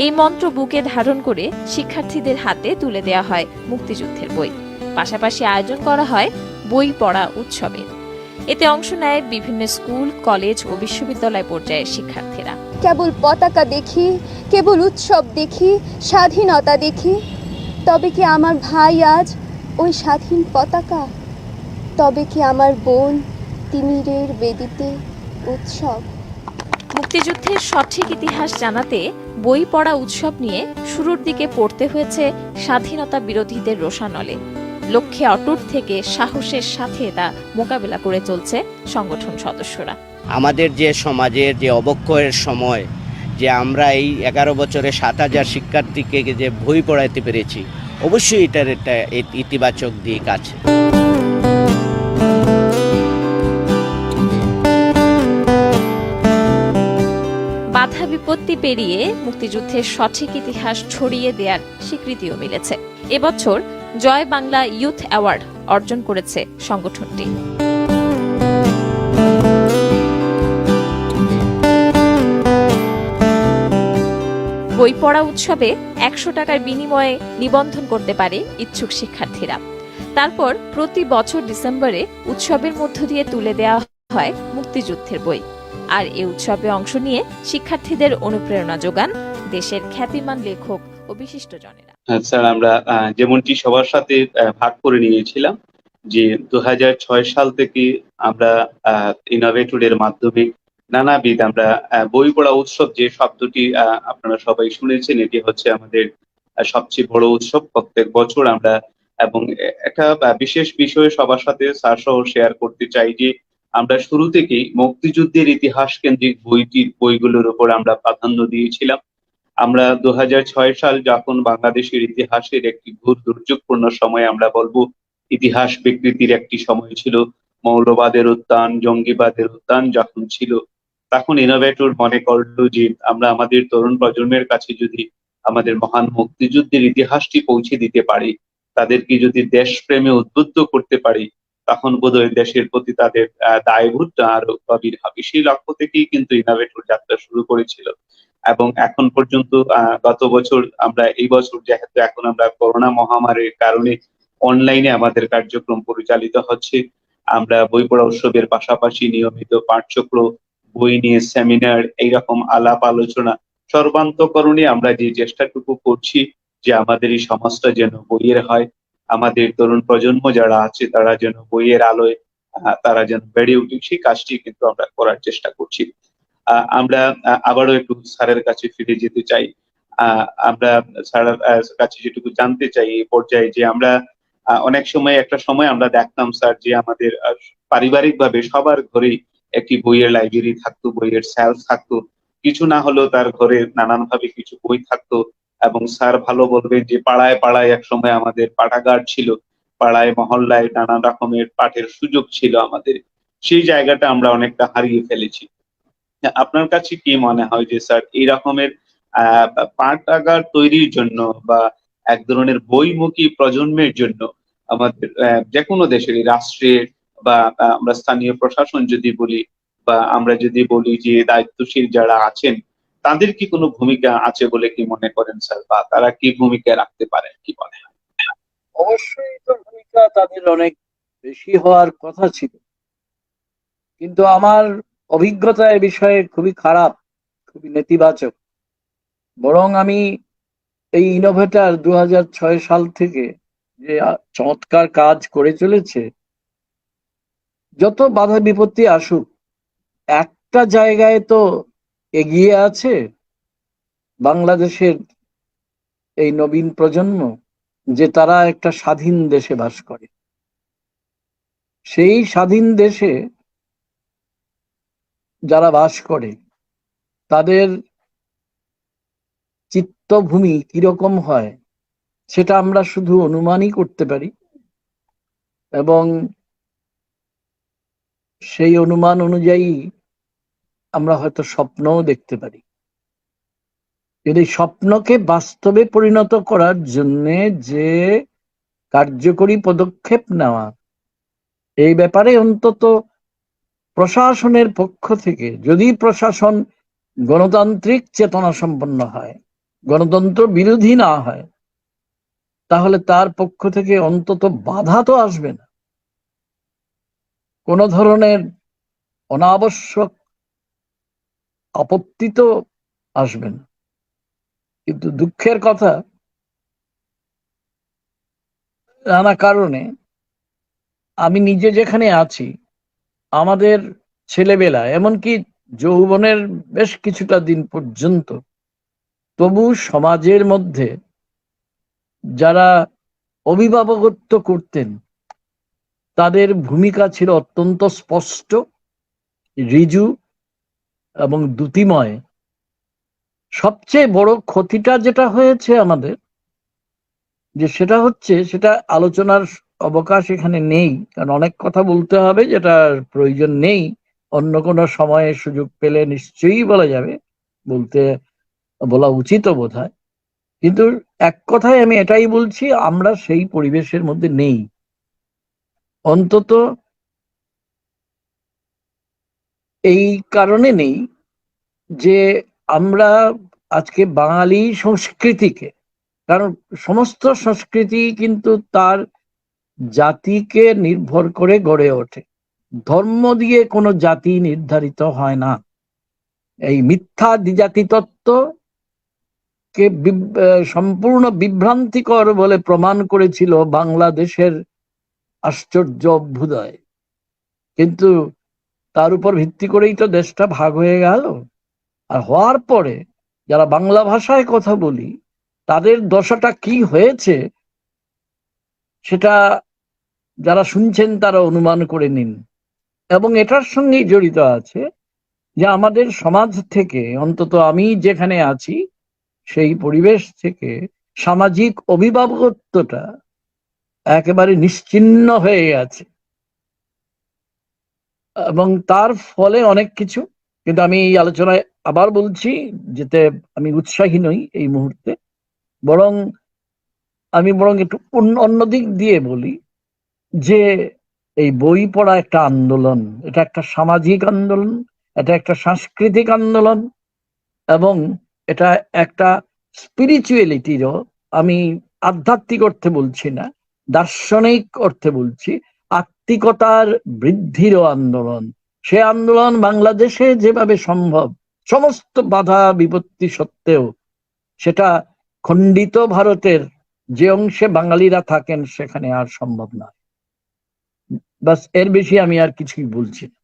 এই মন্ত্র বুকে ধারণ করে শিক্ষার্থীদের হাতে তুলে দেওয়া হয় মুক্তিযুদ্ধের বই। পাশাপাশি আয়োজন করা হয় বই পড়া উৎসবের। এতে অংশ নেয় বিভিন্ন স্কুল, কলেজ ও বিশ্ববিদ্যালয় পর্যায়ের শিক্ষার্থীরা। কেবল পতাকা দেখি, কেবল উৎসব দেখি, স্বাধীনতা দেখি, তবে কি আমার ভাই আজ ওই স্বাধীন পতাকা? তবে কি আমার বোন তিমিরের বেদিতে উৎসব? মুক্তিযুদ্ধের সঠিক ইতিহাস জানাতে বই পড়া উৎসব নিয়ে শুরুর দিকে পড়তে হয়েছে স্বাধীনতা বিরোধীদের রোষানলে। লক্ষ্যে অটুট থেকে সাহসের সাথে তা মোকাবেলা করে চলছে সংগঠন সদস্যরা। আমাদের যে সমাজের যে অবক্ষয়ের সময়, যে আমরা এই 11 বছরে 7,000 শিক্ষার্থীকে যে বই পড়াইতে পেরেছি, অবশ্যই এটার একটা ইতিবাচক দিক আছে। বাধা বিপত্তি পেরিয়ে মুক্তিযুদ্ধের সঠিক ইতিহাস ছড়িয়ে দেওয়ার স্বীকৃতিও মিলেছে। এবছর জয় বাংলা ইউথ অ্যাওয়ার্ড অর্জন করেছে সংগঠনটি। বই পড়া উৎসবে 100 টাকার বিনিময়ে নিবন্ধন করতে পারে ইচ্ছুক শিক্ষার্থীরা। তারপর প্রতি বছর ডিসেম্বরে উৎসবের মধ্য দিয়ে তুলে দেওয়া হয় মুক্তিযুদ্ধের বই। আর এই উৎসবে অংশ নিয়ে শিক্ষার্থীদের অনুপ্রেরণা যোগান দেশের খ্যাতিমান লেখক ও বিশিষ্টজনেরা। স্যার, আমরা যেমনটি সবার সাথে ভাগ করে নিয়েছিলাম যে 2006 সাল থেকে আমরা ইনোভেটরের মাধ্যমে নানাবিধ আমরা বই পড়া উৎসব, যে শব্দটি আপনারা সবাই শুনেছেন, এটি হচ্ছে আমাদের সবচেয়ে বড় উৎসব প্রত্যেক বছর আমরা। এবং একটা বিশেষ বিষয় সবার সাথে স্যার সহ শেয়ার করতে চাই যে আমরা শুরু থেকেই মুক্তিযুদ্ধের ইতিহাস কেন্দ্রিক বইগুলোর উপর আমরা প্রাধান্য দিয়েছিলাম। আমরা 2006 সাল যখন বাংলাদেশের ইতিহাসের একটি ঘোর দুর্যোগপূর্ণ সময় আমরা বলবো, ইতিহাস বিকৃতির একটি সময় ছিল, মৌলবাদের উত্থান, জঙ্গিবাদের উত্থান যখন ছিল, তখন ইনোভেটর মনে করলো যে আমরা আমাদের তরুণ প্রজন্মের কাছে যদি আমাদের মহান মুক্তিযুদ্ধের ইতিহাসটি পৌঁছে দিতে পারি, তাদেরকে যদি দেশপ্রেমে উদ্বুদ্ধ করতে পারি, তখন বোধহয় দেশের প্রতি তাদের দায়বোধটা আরো গভীর হবে। সেই লক্ষ্য থেকেই কিন্তু ইনোভেটর যাত্রা শুরু করেছিল। এবং এখন পর্যন্ত গত বছর আমরা, এই বছর যেহেতু এখন আমরা করোনা মহামারীর কারণে অনলাইনে আমাদের কার্যক্রম পরিচালিত হচ্ছে, আমরা বই পড়া উৎসবের পাশাপাশি নিয়মিত পাঠচক্র, বই নিয়ে সেমিনার, এইরকম আলাপ আলোচনা সর্বান্তকরণে আমরা যে চেষ্টাটুকু করছি যে আমাদের এই সমাজটা যেন বইয়ের হয়, আমাদের তরুণ প্রজন্ম যারা আছে তারা যেন বইয়ের আলোয় তারা যেন বেড়ে উঠে, সেই কাজটি কিন্তু আমরা করার চেষ্টা করছি। আমরা আবারও একটু স্যারের কাছে ফিরে যেতে চাই। আমরা স্যারের কাছে যেটুকু জানতে চাই এই পর্যায়ে যে আমরা অনেক সময়, একটা সময় আমরা দেখতাম স্যার যে আমাদের পারিবারিক ভাবে সবার ঘরেই একটি বইয়ের লাইব্রেরি থাকতো, বইয়ের সেলফ থাকতো, কিছু না হলেও তার ঘরে নানান ভাবে কিছু বই থাকতো। এবং স্যার ভালো বলবেন যে পাড়ায় পাড়ায় এক সময় আমাদের পাঠাগার ছিল, পাড়ায় মহল্লায় নানান রকমের পাঠের সুযোগ ছিল আমাদের, সেই জায়গাটা আমরা অনেকটা হারিয়ে ফেলেছি। আপনার কাছে কি মনে হয় যে স্যার এই রকমের পাঠাগার তৈরির জন্য বা এক ধরনের বইমুখী প্রজন্মের জন্য আমাদের যে কোনো দেশের, রাষ্ট্রের বা আমরা স্থানীয় প্রশাসন যদি বলি, বা আমরা যদি বলি যে দায়িত্বশীল যারা আছেন, তাদের কি কোনো ভূমিকা আছে বলে কি মনে করেন স্যার, বা তারা কি ভূমিকা রাখতে পারেন কি মনে হয়? অবশ্যই তো ভূমিকা তাদের অনেক বেশি হওয়ার কথা ছিল, কিন্তু আমার অভিজ্ঞতা এ বিষয়ে খুবই খারাপ, খুবই নেতিবাচক। বরং আমি এই ইনোভেটর 2006 সাল থেকে যে চমৎকার কাজ করে চলেছে, যত বাধা বিপত্তি আসুক একটা জায়গায় তো এগিয়ে আছে বাংলাদেশের এই নবীন প্রজন্ম, যে তারা একটা স্বাধীন দেশে বাস করে। সেই স্বাধীন দেশে যারা বাস করে তাদের চিত্তভূমি কিরকম হয় সেটা আমরা শুধু অনুমানই করতে পারি, এবং সেই অনুমান অনুযায়ী আমরা হয়তো স্বপ্নও দেখতে পারি। যদি স্বপ্নকে বাস্তবে পরিণত করার জন্য যে কার্যকরী পদক্ষেপ নেওয়া, এই ব্যাপারে অন্তত প্রশাসনের পক্ষ থেকে, যদি প্রশাসন গণতান্ত্রিক চেতনা সম্পন্ন হয়, গণতন্ত্র বিরোধী না হয়, তাহলে তার পক্ষ থেকে অন্তত বাধা তো আসবে না, কোনো ধরনের অনাবশ্যক আপত্তি তো আসবে না। কিন্তু দুঃখের কথা, নানা কারণে আমি নিজে যেখানে আছি, আমাদের ছেলেবেলা, এমনকি যৌবনের বেশ কিছুটা দিন পর্যন্ত, তবু সমাজের মধ্যে যারা অভিভাবকত্ব করতেন তাদের ভূমিকা ছিল অত্যন্ত স্পষ্ট, ঋজু এবং দ্যুতিময়। সবচেয়ে বড় ক্ষতিটা যেটা হয়েছে আমাদের, যে সেটা হচ্ছে, সেটা আলোচনার অবকাশ এখানে নেই, কারণ অনেক কথা বলতে হবে যেটার প্রয়োজন নেই, অন্য কোনো সময়ে সুযোগ পেলে নিশ্চয়ই বলা যাবে, বলা উচিত বোধ হয়। কিন্তু এক কথায় আমি এটাই বলছি, আমরা সেই পরিবেশের মধ্যে নেই, অন্তত এই কারণে নেই যে আমরা আজকে বাঙালি সংস্কৃতিকে, কারণ সমস্ত সংস্কৃতি কিন্তু তার জাতিকে নির্ভর করে গড়ে ওঠে, ধর্ম দিয়ে কোনো জাতি নির্ধারিত হয় না। এই মিথ্যা দ্বিজাতি তত্ত্ব কে সম্পূর্ণ বিভ্রান্তিকর বলে প্রমাণ করেছিল বাংলাদেশের আশ্চর্য অভ্যুদয়, কিন্তু তার উপর ভিত্তি করেই তো দেশটা ভাগ হয়ে গেল। আর হওয়ার পরে যারা বাংলা ভাষায় কথা বলি, তাদের দশাটা কি হয়েছে সেটা যারা শুনছেন তারা অনুমান করে নিন। এবং এটার সঙ্গেই জড়িত আছে যে আমাদের সমাজ থেকে, অন্তত আমি যেখানে আছি সেই পরিবেশ থেকে, সামাজিক অভিভাবকত্বটা একেবারে নিশ্চিহ্ন হয়ে গেছে। এবং তার ফলে অনেক কিছু, কিন্তু আমি এই আলোচনায় আবার বলছি যেতে আমি উৎসাহী নই এই মুহূর্তে, বরং আমি একটু অন্য দিক দিয়ে বলি যে এই বই পড়া একটা আন্দোলন, এটা একটা সামাজিক আন্দোলন, এটা একটা সাংস্কৃতিক আন্দোলন, এবং এটা একটা স্পিরিচুয়ালিটিরও, আমি আধ্যাত্মিক অর্থে বলছি না, দার্শনিক অর্থে বলছি, আত্মিকতার বৃদ্ধিরও আন্দোলন। সে আন্দোলন বাংলাদেশে যেভাবে সম্ভব, সমস্ত বাধা বিপত্তি সত্ত্বেও, সেটা খণ্ডিত ভারতের যে অংশে বাঙালিরা থাকেন সেখানে আর সম্ভব নয়। বাস, এর বেশি আমি আর কিছুই বলছি না।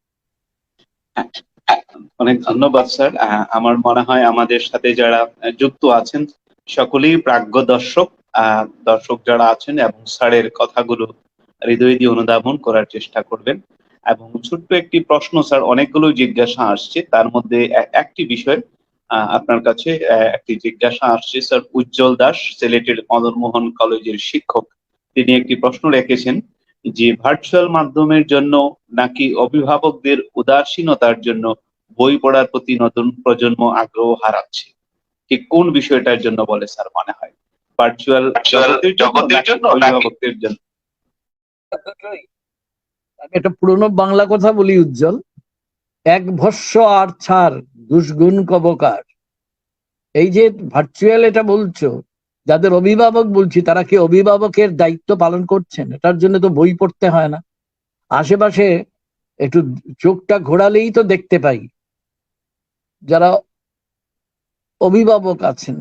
অনেক ধন্যবাদ স্যার। আমার মনে হয় আমাদের সাথে যারা যুক্ত আছেন সকলেই প্রাজ্ঞ দর্শক, দর্শক যারা আছেন, এবং স্যারের কথাগুলো হৃদয় দিয়ে অনুধাবন করার চেষ্টা করবেন। এবং ছোট্ট একটি প্রশ্ন স্যার, অনেকগুলো জিজ্ঞাসা আসছে, তার মধ্যে একটি বিষয় আপনার কাছে একটি জিজ্ঞাসা আসছে স্যার। উজ্জ্বল দাস, সিলেটের মদন মোহন কলেজের শিক্ষক, তিনি একটি প্রশ্ন রেখেছেন যে ভার্চুয়াল মাধ্যমের জন্য নাকি অভিভাবকদের উদাসীনতার জন্য বই পড়ার প্রতি নতুন প্রজন্ম আগ্রহ হারাচ্ছে? ঠিক কোন বিষয়টার জন্য বলে স্যার মনে হয়? ভার্চুয়াল জগতের জন্য অভিভাবকদের জন্য? আমি একটা পুরনো বাংলা কথা বলি, উজ্জ্বল, এক ভস্য আর ছাড় দুষ্গুণ কবকার। এই যে ভার্চুয়াল এটা বলছো, যাদের অভিভাবক বলছি, তারা কি অভিভাবকের দায়িত্ব পালন করছেন? এটার জন্য তো বই পড়তে হয় না, আশেপাশে একটু চোখটা ঘোরালেই তো দেখতে পাই যারা অভিভাবক আছেন।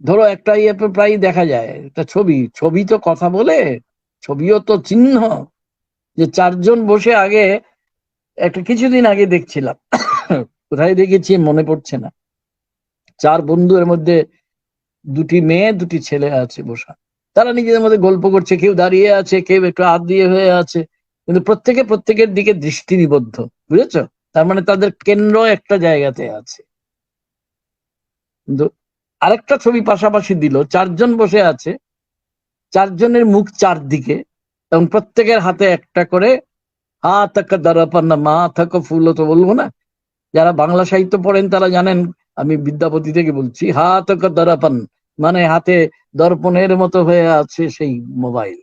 ধরো একটা প্রায় দেখা যায় একটা ছবি তো কথা বলে, ছবিও তো চিহ্ন। যে চারজন বসে, আগে একটা কিছুদিন আগে দেখছিলাম, কোথায় দেখেছি মনে পড়ছে না, চার বন্ধু, এর মধ্যে দুটি মেয়ে দুটি ছেলে আছে বসা, তারা নিজেদের মধ্যে গল্প করছে, কেউ দাঁড়িয়ে আছে, কেউ একটু হাত দিয়ে হয়ে আছে, কিন্তু প্রত্যেকের দিকে দৃষ্টি নিবদ্ধ, বুঝেছো? তার মানে তাদের কেন্দ্র একটা জায়গাতে আছে। কিন্তু আরেকটা ছবি পাশাপাশি দিল, চারজন বসে আছে, চারজনের মুখ চারদিকে, এবং প্রত্যেকের হাতে একটা করে হা থাকা দারাপান, না মা থাকা ফুল, তো বলবো না, যারা বাংলা সাহিত্য পড়েন তারা জানেন, আমি বিদ্যাপতি থেকে বলছি, হা থাকা দারাপান মানে হাতে দর্পণের মতো হয়ে আছে সেই মোবাইল।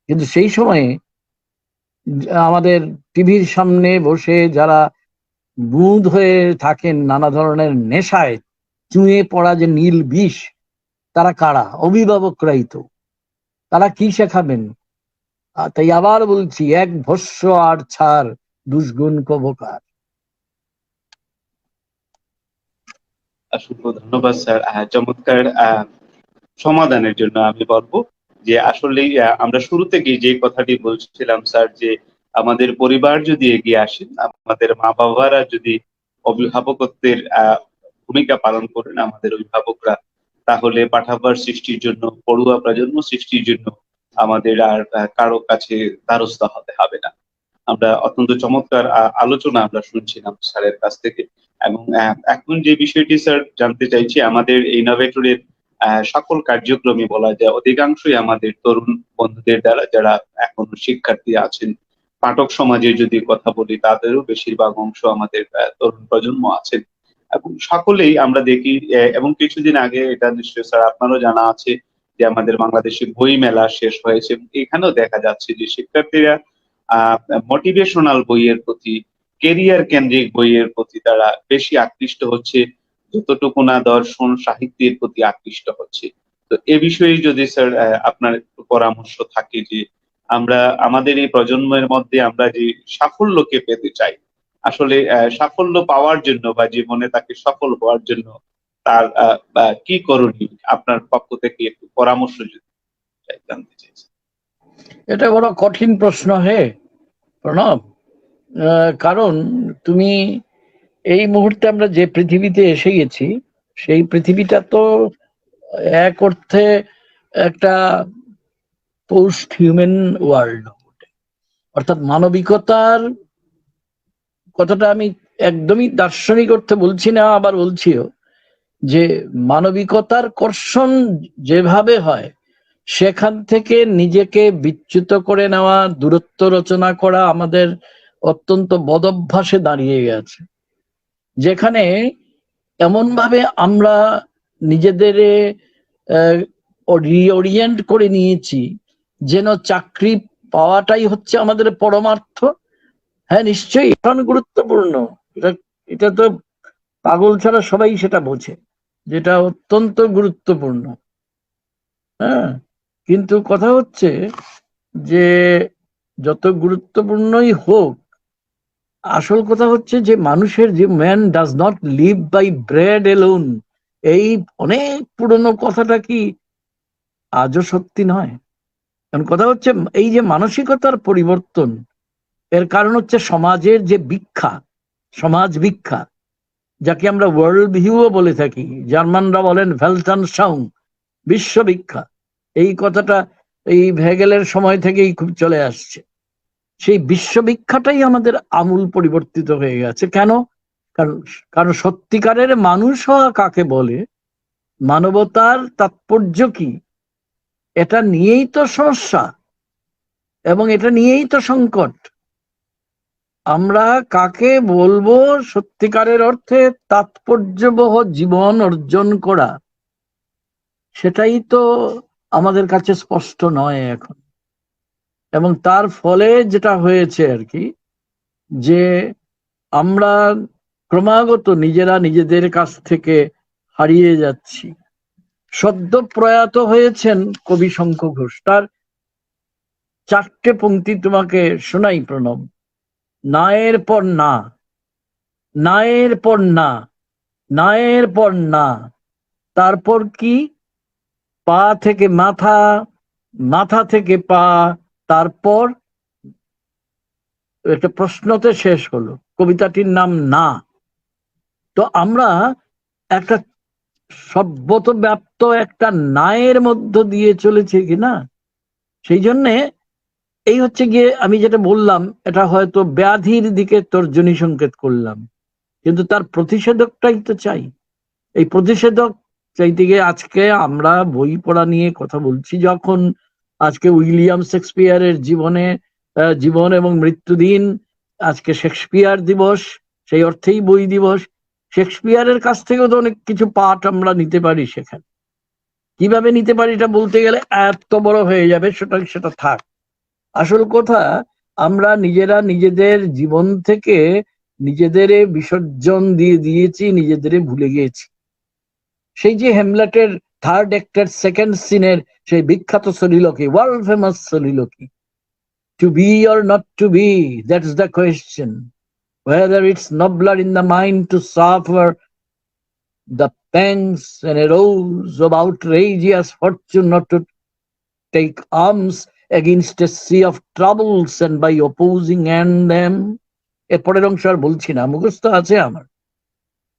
কিন্তু সেই সময়ে আমাদের টিভির সামনে বসে যারা বুঁদ হয়ে থাকেন নানা ধরনের নেশায় চুঁয়ে পড়া, যে নীল বিষ, তারা কারা? অভিভাবকরাই তো। তারা কি শেখাবেন? তাই আবার বলছি, এক ভস্য আর ছাড় দুষ্গুণ কবকার। অসংখ্য ধন্যবাদ স্যার চমৎকার সমাধানের জন্য। আমি বলবো যে আসলে আমরা শুরু থেকেই যে কথাটি বলছিলাম স্যার, যে আমাদের পরিবার যদি এগিয়ে আসেন, আমাদের মা বাবারা যদি অভিভাবকত্বের ভূমিকা পালন করেন, আমাদের অভিভাবকরা, তাহলে পাঠাগার সৃষ্টির জন্য, পড়ুয়া প্রজন্ম সৃষ্টির জন্য আমাদের আর কারো কাছে দ্বারস্থ হতে হবে না। আমরা অত্যন্ত চমৎকার আলোচনা আমরা শুনছিলাম স্যারের কাছ থেকে। এবং এখন যে বিষয়টি স্যার জানতে চাইছি, আমাদের ইনোভেটরের সকল কার্যক্রমে বলা যায় অধিকাংশই আমাদের তরুণ বন্ধুদের দ্বারা, যারা এখন শিক্ষার্থী আছেন। পাঠক সমাজের যদি কথা বলি, তাদেরও বেশিরভাগ অংশ আমাদের তরুণ প্রজন্ম আছেন, এবং সকলেই আমরা দেখি। এবং কিছুদিন আগে, এটা নিশ্চয়ই স্যার আপনারও জানা আছে, যে আমাদের বাংলাদেশে বই মেলা শেষ হয়েছে। এখানেও দেখা যাচ্ছে যে শিক্ষার্থীরা মোটিভেশনাল বইয়ের প্রতি, কেরিয়ার কেন্দ্রিক বইয়ের প্রতি তারা বেশি আকৃষ্ট হচ্ছে, যতটুকু না দর্শন সাহিত্যের প্রতি আকৃষ্ট হচ্ছে। তো এ বিষয়ে যদি স্যার আপনার একটু পরামর্শ থাকে, যে আমরা আমাদের এই প্রজন্মের মধ্যে আমরা যে সাফল্যকে পেতে চাই, আসলে সাফল্য পাওয়ার জন্য বা জীবনে তাকে সফল হওয়ার জন্য তার কি করণীয়, আপনার পক্ষ থেকে একটু পরামর্শ যদি জানতে চাইছি। এটা বড় কঠিন প্রশ্ন হে প্রণব। কারণ তুমি এই মুহূর্তে আমরা যে পৃথিবীতে এসে গেছি, সেই পৃথিবীটা তো এক অর্থে একটা পোস্ট হিউম্যান ওয়ার্ল্ড, অর্থাৎ মানবিকতার কথাটা আমি একদমই দার্শনিক অর্থে বলছি না, আবার বলছিও যে মানবিকতার কর্ষণ যেভাবে হয় সেখান থেকে নিজেকে বিচ্যুত করে নেওয়া, দূরত্ব রচনা করা আমাদের অত্যন্ত বদভ্যাসে দাঁড়িয়ে গেছে, যেখানে এমন ভাবে আমরা নিজেদের রিওরিয়েন্ট করে নিয়েছি যেন চাকরি পাওয়াটাই হচ্ছে আমাদের পরমার্থ। হ্যাঁ, নিশ্চয়ই এটা গুরুত্বপূর্ণ, এটা এটা তো পাগল ছাড়া সবাই সেটা বোঝে, যেটা অত্যন্ত গুরুত্বপূর্ণ। হ্যাঁ, কিন্তু কথা হচ্ছে যে যত গুরুত্বপূর্ণই হোক, আসল কথা হচ্ছে যে মানুষের যে man does not live by bread alone, এই অনেক পুরনো কথাটা কি আজও সত্যি নয়? কারণ কথা হচ্ছে এই যে মানসিকতার পরিবর্তন, এর কারণ হচ্ছে সমাজের যে ভিক্ষা, সমাজ ভিক্ষা, যাকে আমরা ওয়ার্ল্ড ভিউও বলে থাকি, জার্মানরা বলেন ভেলটানশাউং, বিশ্ব ভিক্ষা। এই কথাটা এই ভেগেলের সময় থেকেই খুব চলে আসছে। সেই বিশ্বভিক্ষাটাই আমাদের আমূল পরিবর্তিত হয়ে গেছে। কেন? কারণ কারণ সত্যিকারের মানুষ হওয়া কাকে বলে, মানবতার তাৎপর্য কি, এটা নিয়েই তো সমস্যা এবং এটা নিয়েই তো সংকট। আমরা কাকে বলবো সত্যিকারের অর্থে তাৎপর্যবহ জীবন অর্জন করা, সেটাই তো আমাদের কাছে স্পষ্ট নয় এখন। এবং তার ফলে যেটা হয়েছে আর কি, যে আমরা ক্রমাগত নিজেরা নিজেদের কাছ থেকে হারিয়ে যাচ্ছি। সদ্য প্রয়াত হয়েছেন কবি শঙ্খ ঘোষ, তার 4টে পংক্তি তোমাকে শোনাই প্রণব। নায়ের পর না, নায়ের পর না, নায়ের পর না, তারপর কি? পা থেকে মাথা, মাথা থেকে পা, তারপর একটা প্রশ্নতে শেষ হলো। কবিতাটির নাম না। তো আমরা একটা সর্বত ব্যাপ্ত একটা নায়ের মধ্য দিয়ে চলেছে কিনা, সেই জন্যে এই হচ্ছে গিয়ে আমি যেটা বললাম, এটা হয়তো ব্যাধির দিকে তর্জনী সংকেত করলাম, কিন্তু তার প্রতিষেধকটাই তো চাই। এই প্রতিষেধক চাইতে গিয়ে আজকে আমরা বই পড়া নিয়ে কথা বলছি, যখন আজকে উইলিয়াম শেক্সপিয়ারের জীবন এবং মৃত্যু দিন, আজকে শেক্সপিয়ার দিবস, সেই অর্থেই বই দিবস। শেক্সপিয়ারের কাছ থেকেও তো অনেক কিছু পাঠ আমরা নিতে পারি সেখানে। কিভাবে নিতে পারি এটা বলতে গেলে এত বড় হয়ে যাবে, সেটা থাক। আসল কথা, আমরা নিজেরা নিজেদের জীবন থেকে নিজেদের বিসর্জন দিয়ে দিয়েছি, নিজেদের ভুলে গিয়েছি। সেই যে হ্যামলেটের থার্ড অ্যাক্টের সেকেন্ড সিনের সেই বিখ্যাত soliloquy, world famous soliloquy, to be or not to be, that's the question, whether it's nobler in the mind to suffer the pangs and arrows of outrageous fortune, not to take arms against a sea of troubles and by opposing and them. এর পরের অংশ আর বলছি না, মুখস্থ আছে আমার।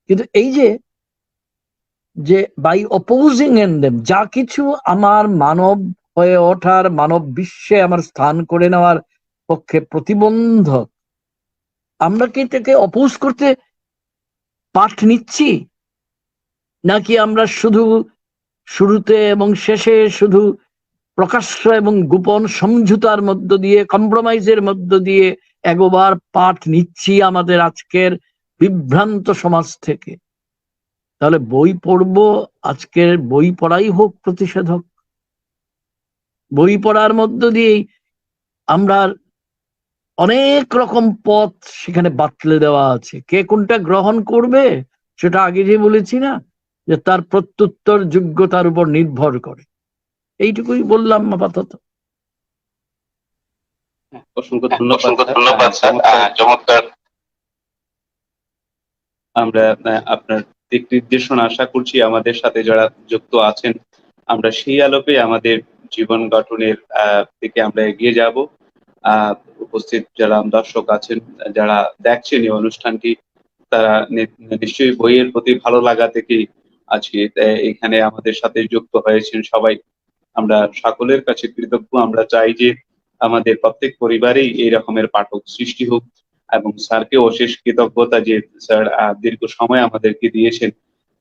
কিন্তু এই যে বাই অপোজিং এন্ড দেম, যা কিছু আমার মানব হয়ে ওঠার, মানব বিশ্বে আমার স্থান করে নেওয়ার পক্ষে প্রতিবন্ধক, আমরা কি এটাকে অপোজ করতে পাঠ নিচ্ছি, নাকি আমরা শুধু শুরুতে এবং শেষে শুধু প্রকাশ্য এবং গোপন সমঝোতার মধ্য দিয়ে, কম্প্রোমাইজের মধ্য দিয়ে এগোবার পাঠ নিচ্ছি আমাদের আজকের বিভ্রান্ত সমাজ থেকে? তাহলে বই পড়বো, আজকের বই পড়াই হোক প্রতিষেধক। বই পড়ার মধ্য দিয়েই আমরা অনেক রকম পথ সেখানে বাতলে দেওয়া আছে, কে কোনটা গ্রহণ করবে সেটা আগে যে বলেছি না, যে তার প্রত্যুত্তর যোগ্যতার উপর নির্ভর করে। এইটুকুই বললাম আপাতত। অসংখ্য ধন্যবাদ স্যার, চমৎকার। আমরা আপনার দিক নির্দেশনা আশা করছি আমাদের সাথে যারা যুক্ত আছেন, আমরা সেই আলোকে আমাদের জীবন গঠনের দিকে আমরা এগিয়ে যাব। উপস্থিত যারা দর্শক আছেন, যারা দেখছেন এই অনুষ্ঠানটি, তারা নিশ্চয়ই বইয়ের প্রতি ভালো লাগা থেকে আজকে এখানে আমাদের সাথে যুক্ত হয়েছেন সবাই। আমরা সকলের কাছে কৃতজ্ঞ। আমরা চাই যে আমাদের প্রত্যেক পরিবারেই এই রকমের পাঠক সৃষ্টি হোক, এবং স্যারকে অশেষ কৃতজ্ঞতা যে স্যার দীর্ঘ সময় আমাদেরকে দিয়েছেন,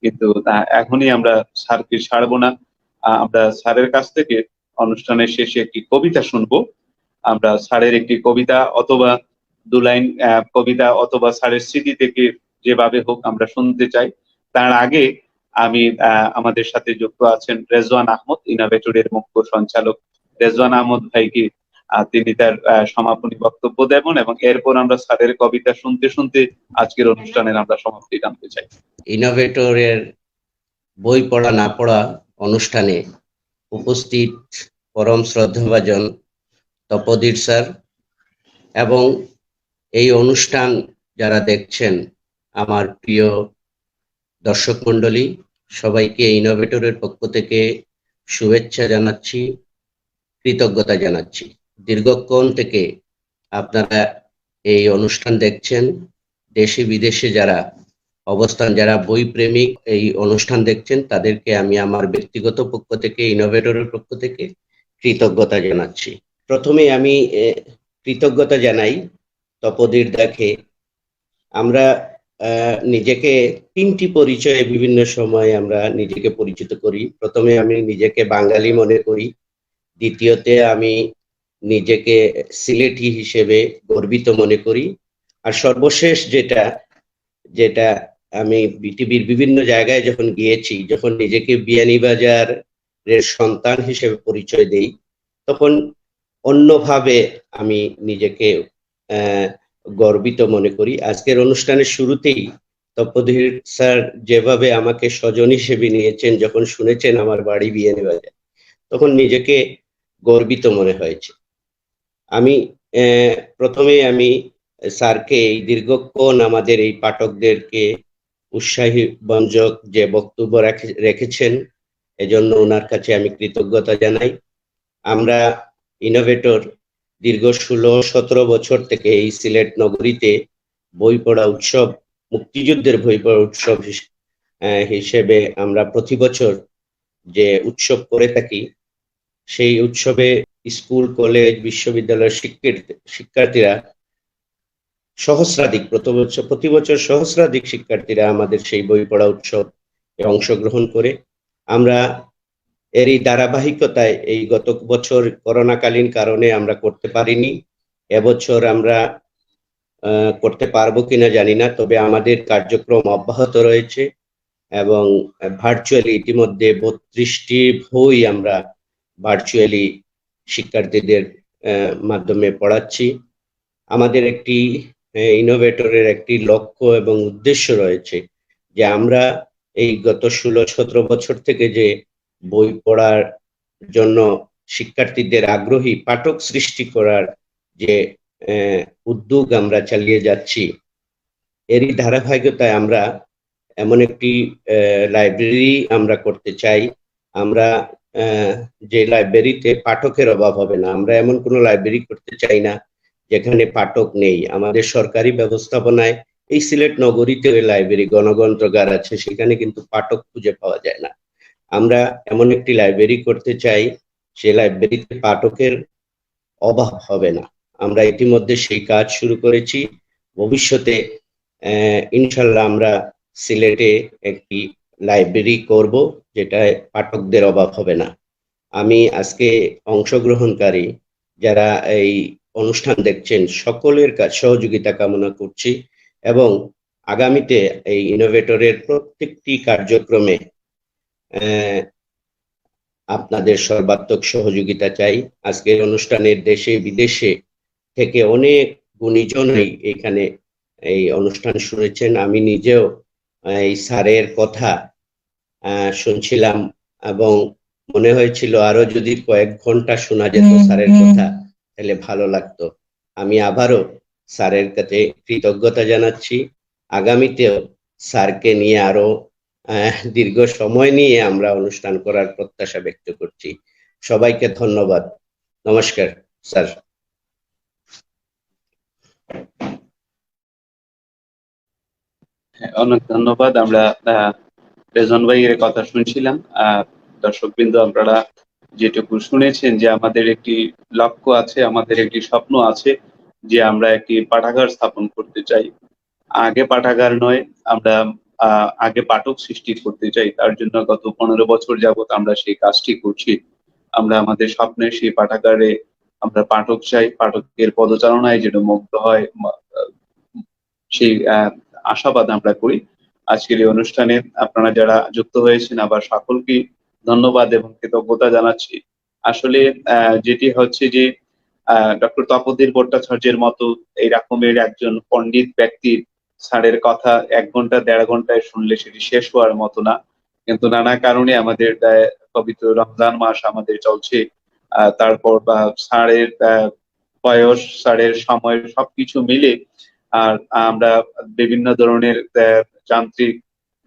কিন্তু এখনই আমরা স্যারকে ছাড়বো না। আমরা স্যারের কাছ থেকে অনুষ্ঠানের শেষে একটি কবিতা শুনবো। আমরা স্যারের একটি কবিতা অথবা দু লাইন কবিতা অথবা স্যারের স্মৃতি থেকে যেভাবে হোক আমরা শুনতে চাই। তার আগে আমি আমাদের সাথে যুক্ত আছেন রেজওয়ান আহমদ, ইনোভেটরের মুখ্য সঞ্চালক রেজওয়ান আহমদ ভাইকে। তিনি তার সমাপনী বক্তব্য দেবেন, এবং এরপর আমরা স্যারের কবিতা শুনতে শুনতে আজকের অনুষ্ঠানের আমরা সমাপ্তি টানতে চাই। ইনোভেটরের বই পড়া না পড়া অনুষ্ঠানে উপস্থিত পরম শ্রদ্ধাভাজন তপোধীর স্যার এবং এই অনুষ্ঠান যারা দেখছেন আমার প্রিয় দর্শক মণ্ডলী, সবাইকে ইনোভেটরের পক্ষ থেকে শুভেচ্ছা জানাচ্ছি, কৃতজ্ঞতা জানাচ্ছি। দীর্ঘক্ষণ থেকে আপনারা এই অনুষ্ঠান দেখছেন। দেশে বিদেশে যারা অবস্থান, যারা বই প্রেমিক এই অনুষ্ঠান দেখছেন, তাদেরকে আমি আমার ব্যক্তিগত পক্ষ থেকে, ইনোভেটরের পক্ষ থেকে কৃতজ্ঞতা জানাচ্ছি। প্রথমে আমি কৃতজ্ঞতা জানাই তপোধীর দাকে। আমরা নিজেকে তিনটি পরিচয়ে বিভিন্ন সময় আমরা নিজেকে পরিচিত করি। প্রথমে আমি নিজেকে বাঙালি মনে করি, দ্বিতীয়তে আমি নিজেকে সিলেটি হিসেবে গর্বিত মনে করি, আর সর্বশেষ যেটা আমি পৃথিবীর বিভিন্ন জায়গায় যখন গিয়েছি, যখন নিজেকে বিয়ানীবাজারের সন্তান হিসেবে পরিচয় দেই, তখন অন্যভাবে আমি নিজেকে গর্বিত মনে করি। আজকের অনুষ্ঠানের শুরুতেই তপোধীর স্যার যেভাবে আমাকে স্বজন হিসেবে নিয়েছেন, যখন শুনেছেন আমার বাড়ি বিয়ানীবাজার, তখন নিজেকে গর্বিত মনে হয়েছে। আমি প্রথমে আমি স্যারকে এই দীর্ঘক্ষণ আমাদের এই পাঠকদেরকে উৎসাহী ব্যঞ্জক যে বক্তব্য রেখেছেন, এজন্য ওনার কাছে আমি কৃতজ্ঞতা জানাই। আমরা ইনোভেটর দীর্ঘ 16-17 বছর থেকে এই সিলেট নগরীতে বই পড়া উৎসব, মুক্তিযুদ্ধের বই পড়া উৎসব হিসেবে আমরা প্রতি বছর যে উৎসব করে থাকি, সেই উৎসবে স্কুল, কলেজ, বিশ্ববিদ্যালয়ের শিক্ষার্থীরা সহস্রাধিক, প্রতি বছর সহস্রাধিক শিক্ষার্থীরা আমাদের সেই বই পড়া উৎসব অংশগ্রহণ করে। আমরা এরই ধারাবাহিকতায় এই গত বছর করোনাকালীন কারণে আমরা করতে পারিনি, এবছর আমরা করতে পারবো কিনা জানি না, তবে আমাদের কার্যক্রম অব্যাহত রয়েছে এবং ভার্চুয়ালি ইতিমধ্যে 32টি বই আমরা ভার্চুয়ালি শিক্ষার্থীদের মাধ্যমে পড়াচ্ছি। আমাদের একটি ইনোভেটরের একটি লক্ষ্য এবং উদ্দেশ্য রয়েছে যে আমরা এই গত 16-17 বছর থেকে যে বই পড়ার জন্য শিক্ষার্থীদের আগ্রহী পাঠক সৃষ্টি করার যে উদ্যোগ আমরা চালিয়ে যাচ্ছি, এরই ধারাবাহিকতায় আমরা এমন একটি লাইব্রেরি আমরা করতে চাই। আমরা যে লাইব্রেরিতে পাঠকের অভাব হবে না, আমরা এমন কোনো লাইব্রেরি করতে চাই না যেখানে পাঠক নেই। আমাদের সরকারি ব্যবস্থাপনায় এই সিলেট নগরীতে লাইব্রেরি, গণগ্রন্থাগার আছে, সেখানে কিন্তু পাঠক খুঁজে পাওয়া যায় না। আমরা এমন একটি লাইব্রেরি করতে চাই, সেই লাইব্রেরিতে পাঠকের অভাব হবে না। আমরা ইতিমধ্যে সেই কাজ শুরু করেছি। ভবিষ্যতে ইনশাল্লাহ আমরা সিলেটে একটি লাইব্রেরি করব, যেটায় পাঠকদের অভাব হবে না। আমি আজকে অংশগ্রহণকারী যারা এই অনুষ্ঠান দেখছেন, সকলের সহযোগিতা কামনা করছি এবং আগামীতে এই ইনোভেটরের প্রত্যেকটি কার্যক্রমে আপনাদের সর্বাত্মক সহযোগিতা চাই। আজকের অনুষ্ঠানের দেশে বিদেশে থেকে অনেক গুণীজনই এখানে এই অনুষ্ঠান শুনেছেন। আমি নিজেও এই স্যারের কথা শুনছিলাম এবং মনে হয়েছিল আরো যদি কয়েক ঘন্টা শোনা যেত স্যারের কথা, তাহলে ভালো লাগতো। আমি আবারও স্যারের কাছে কৃতজ্ঞতা জানাচ্ছি। আগামীতেও স্যারকে নিয়ে আরো দীর্ঘ সময় নিয়ে আমরা অনুষ্ঠান করার প্রত্যাশা ব্যক্ত করছি। সবাইকে ধন্যবাদ। নমস্কার স্যার। অনেক ধন্যবাদ। আমরা রেজন ভাইয়ের কথা শুনছিলাম। দর্শকবৃন্দ, আপনারা যেটুকু শুনেছেন যে আমাদের একটি লক্ষ্য আছে, আমাদের একটি স্বপ্ন আছে যে আমরা একটি পাঠাগার স্থাপন করতে চাই। আগে পাঠাগার নয়, আমরা আগে পাঠক সৃষ্টি করতে চাই। তার জন্য গত 15 বছর যাবত আমরা সেই কাজটি করছি। আমরা আমাদের স্বপ্নের সেই পাঠাগারে আমরা পাঠক চাই, পাঠকের পদচারণায় যেন মুগ্ধ হয়, সেই আশাবাদ আমরা করি। আজকের এই অনুষ্ঠানে আপনারা যারা যুক্ত হয়েছেন, আবার সকলকে ধন্যবাদ এবং কৃতজ্ঞতা জানাচ্ছি। আসলে যেটি হচ্ছে যে ডক্টর তপোধীর ভট্টাচার্যের মতো এই রকমের একজন পণ্ডিত ব্যক্তির স্যারের কথা 1 ঘন্টা 1.5 ঘন্টায় শুনলে সেটি শেষ হওয়ার মতো না। কিন্তু নানা কারণে আমাদের পবিত্র রমজান মাস আমাদের চলছে। তারপর স্যারের বয়স, স্যারের সময় সবকিছু মিলে আর আমরা বিভিন্ন ধরনের যান্ত্রিক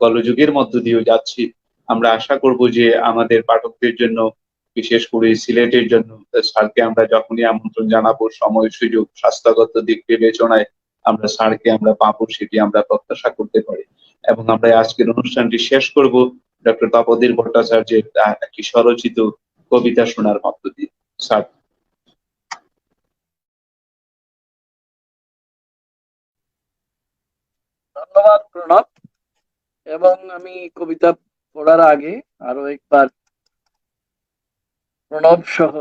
গোলযোগের মধ্য দিয়েও যাচ্ছি। আমরা আশা করব যে আমাদের পাঠকদের জন্য, বিশেষ করে সিলেটের জন্য স্যারকে আমরা যখনই আমন্ত্রণ জানাবো, সময় সুযোগ স্বাস্থ্যগত দিক বিবেচনায় আমরা স্যারকে আমরা পাবো, সেটি আমরা প্রত্যাশা করতে পারি। এবং আমরা আজকের অনুষ্ঠানটি শেষ করব ডক্টর তপোধীর ভট্টাচার্যের একটি স্বরচিত কবিতা শোনার মধ্য দিয়ে। স্যার। ধন্যবাদ প্রণব। এবং আমি কবিতা পড়ার আগে আরো একবার প্রণব সহ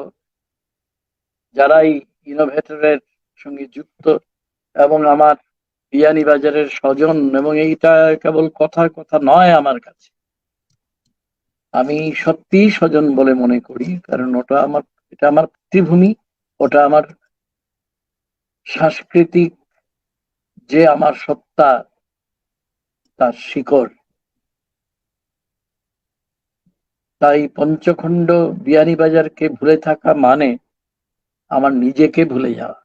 যারাই ইনোভেটরের সঙ্গে যুক্ত এবং আমার বিয়ানীবাজারের স্বজন, এবং এইটা কেবল কথার কথা নয়, আমার কাছে আমি সত্যি স্বজন বলে মনে করি, কারণ এটা আমার মাতৃভূমি, ওটা আমার সাংস্কৃতিক যে আমার সত্তা, তার শিকড়। তাই পঞ্চখণ্ড বিয়ানীবাজারকে ভুলে থাকা মানে আমার নিজেকে ভুলে যাওয়া।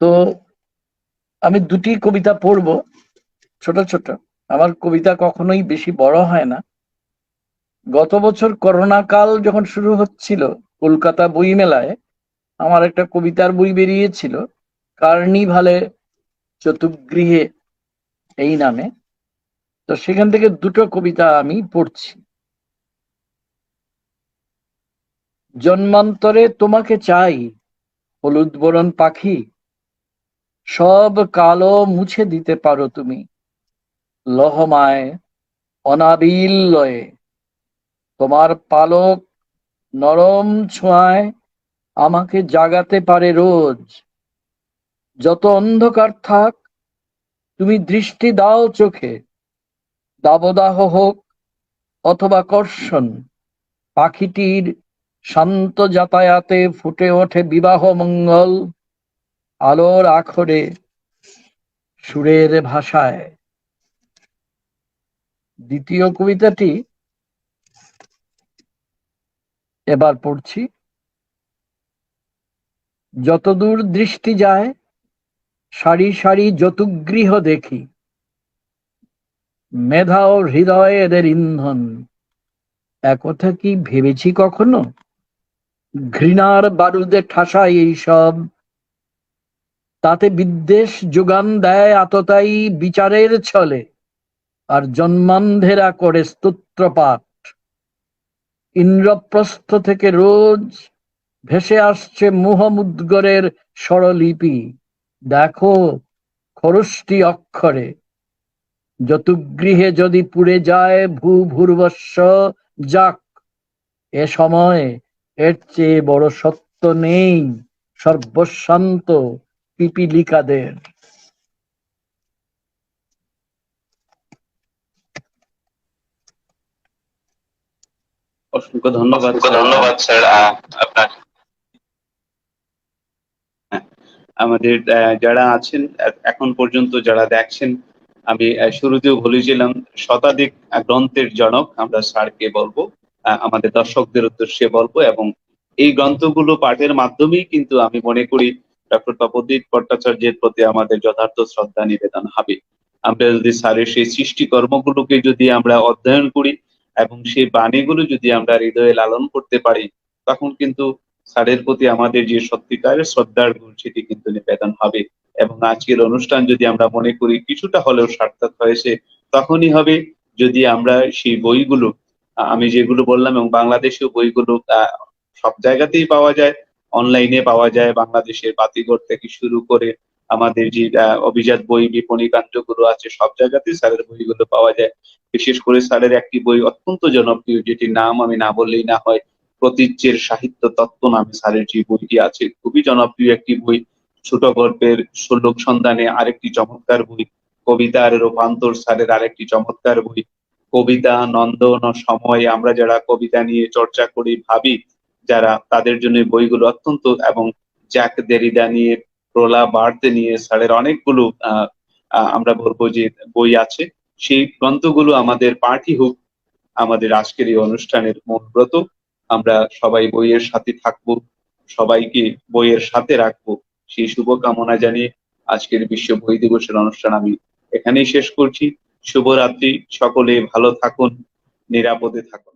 তো আমি 2টি কবিতা পড়বো, ছোট ছোট। আমার কবিতা কখনোই বেশি বড় হয় না। গত বছর করোনা কাল যখন শুরু হচ্ছিল, কলকাতা বই মেলায় আমার একটা কবিতার বই বেরিয়েছিল, কার্নিভালে চতুর্গৃহে এই নামে। তো সেখান থেকে 2টো কবিতা আমি পড়ছি। জন্মান্তরে তোমাকে চাই, হলুদ বরণ পাখি, সব কালো মুছে দিতে পারো তুমি, লহমায় অনাবিল লয়ে, তোমার পালক নরম ছোঁয়ায় আমাকে জাগাতে পারে রোজ। যত অন্ধকার থাক তুমি দৃষ্টি দাও চোখে, দাবদাহ হোক অথবা কর্ষণ, পাখিটির শান্ত যাতায়াতে ফুটে ওঠে বিবাহ মঙ্গল, আলোর আখরে সুরের ভাষায়। দ্বিতীয় কবিতাটি এবার পড়ছি। যতদূর দৃষ্টি যায় সারি সারি যতুগৃহ দেখি, মেধা ও হৃদয় এদের ইন্ধন। একথা কি ভেবেছি কখনো? ঘৃণার বারুদে ঠাসাই এইসব, তাতে বিদ্বেষ যোগান দেয় আততায়ী বিচারের ছলে, আর জন্মান্ধেরা করে স্তোত্রপাঠ। ইন্দ্রপ্রস্থ থেকে রোজ ভেসে আসছে মুহমুদ্গরের স্বরলিপি, দেখো খরষ্টি অক্ষরে। যতুগৃহে যদি পুড়ে যায় ভূভূর্বস্ব, যাক, এ সময় এর চেয়ে বড় সত্য নেই সর্বশান্ত পিপীলিকাদের। অসংখ্য ধন্যবাদ স্যার আপনার। আমাদের যারা আছেন এখন পর্যন্ত, যারা দেখছেন, আমি শুরুতেও বলেছিলাম শতাধিক গ্রন্থের জনক আমরা স্যারকে বলবো, আমাদের দর্শকদের উদ্দেশ্যে বলবো, এবং এই গ্রন্থগুলো পাঠের মাধ্যমেই কিন্তু আমি মনে করি ডক্টর তপোধীর ভট্টাচার্যের প্রতি আমাদের যথার্থ শ্রদ্ধা নিবেদন হবে। আমরা যদি স্যারের সেই সৃষ্টিকর্মগুলোকে যদি আমরা অধ্যয়ন করি এবং সেই বাণীগুলো যদি আমরা হৃদয়ে লালন করতে পারি, তখন কিন্তু স্যারের প্রতি আমাদের যে সত্যিকারের শ্রদ্ধার গুণ সেটি কিন্তু নিবেদন হবে। এবং আজকের অনুষ্ঠান যদি আমরা মনে করি কিছুটা হলেও সার্থক হয়েছে, তখনই হবে যদি আমরা সেই বইগুলো আমি যেগুলো বললাম, এবং বাংলাদেশেও বইগুলো সব জায়গাতেই পাওয়া যায়, অনলাইনে পাওয়া যায়। বাংলাদেশের বাতিঘর থেকে শুরু করে আমাদের যে অভিজাত বই বিপণী কেন্দ্রগুলো আছে, সব জায়গাতেই স্যারের বইগুলো পাওয়া যায়। বিশেষ করে স্যারের একটি বই অত্যন্ত জনপ্রিয়, যেটির নাম আমি না বললেই না হয়, প্রতীচ্যের সাহিত্য তত্ত্ব নামে স্যারের যে বইটি আছে, খুবই জনপ্রিয় একটি বই। ছোট গল্পের শোলক সন্ধানে আরেকটি চমৎকার বই, কবিতার রূপান্তর স্যারের আরেকটি চমৎকার বই, কবিতা নন্দন ও সময়, আমরা যারা কবিতা নিয়ে চর্চা করি ভাবি যারা, তাদের জন্য এই বইগুলো অত্যন্ত, এবং জ্যাক দেরিদা নিয়ে, প্রলাপ বার্তে নিয়ে স্যারের অনেকগুলো আমরা বলবো যে বই আছে। সেই গ্রন্থগুলো আমাদের পাঠই হোক আমাদের আজকের এই অনুষ্ঠানের মূল ব্রত। আমরা সবাই বইয়ের সাথে থাকবো, সবাইকে বইয়ের সাথে রাখবো, সেই শুভকামনা জানিয়ে আজকের বিশ্ব বই দিবসের অনুষ্ঠান আমি এখানেই শেষ করছি। শুভরাত্রি, সকলে ভালো থাকুন, নিরাপদে থাকুন।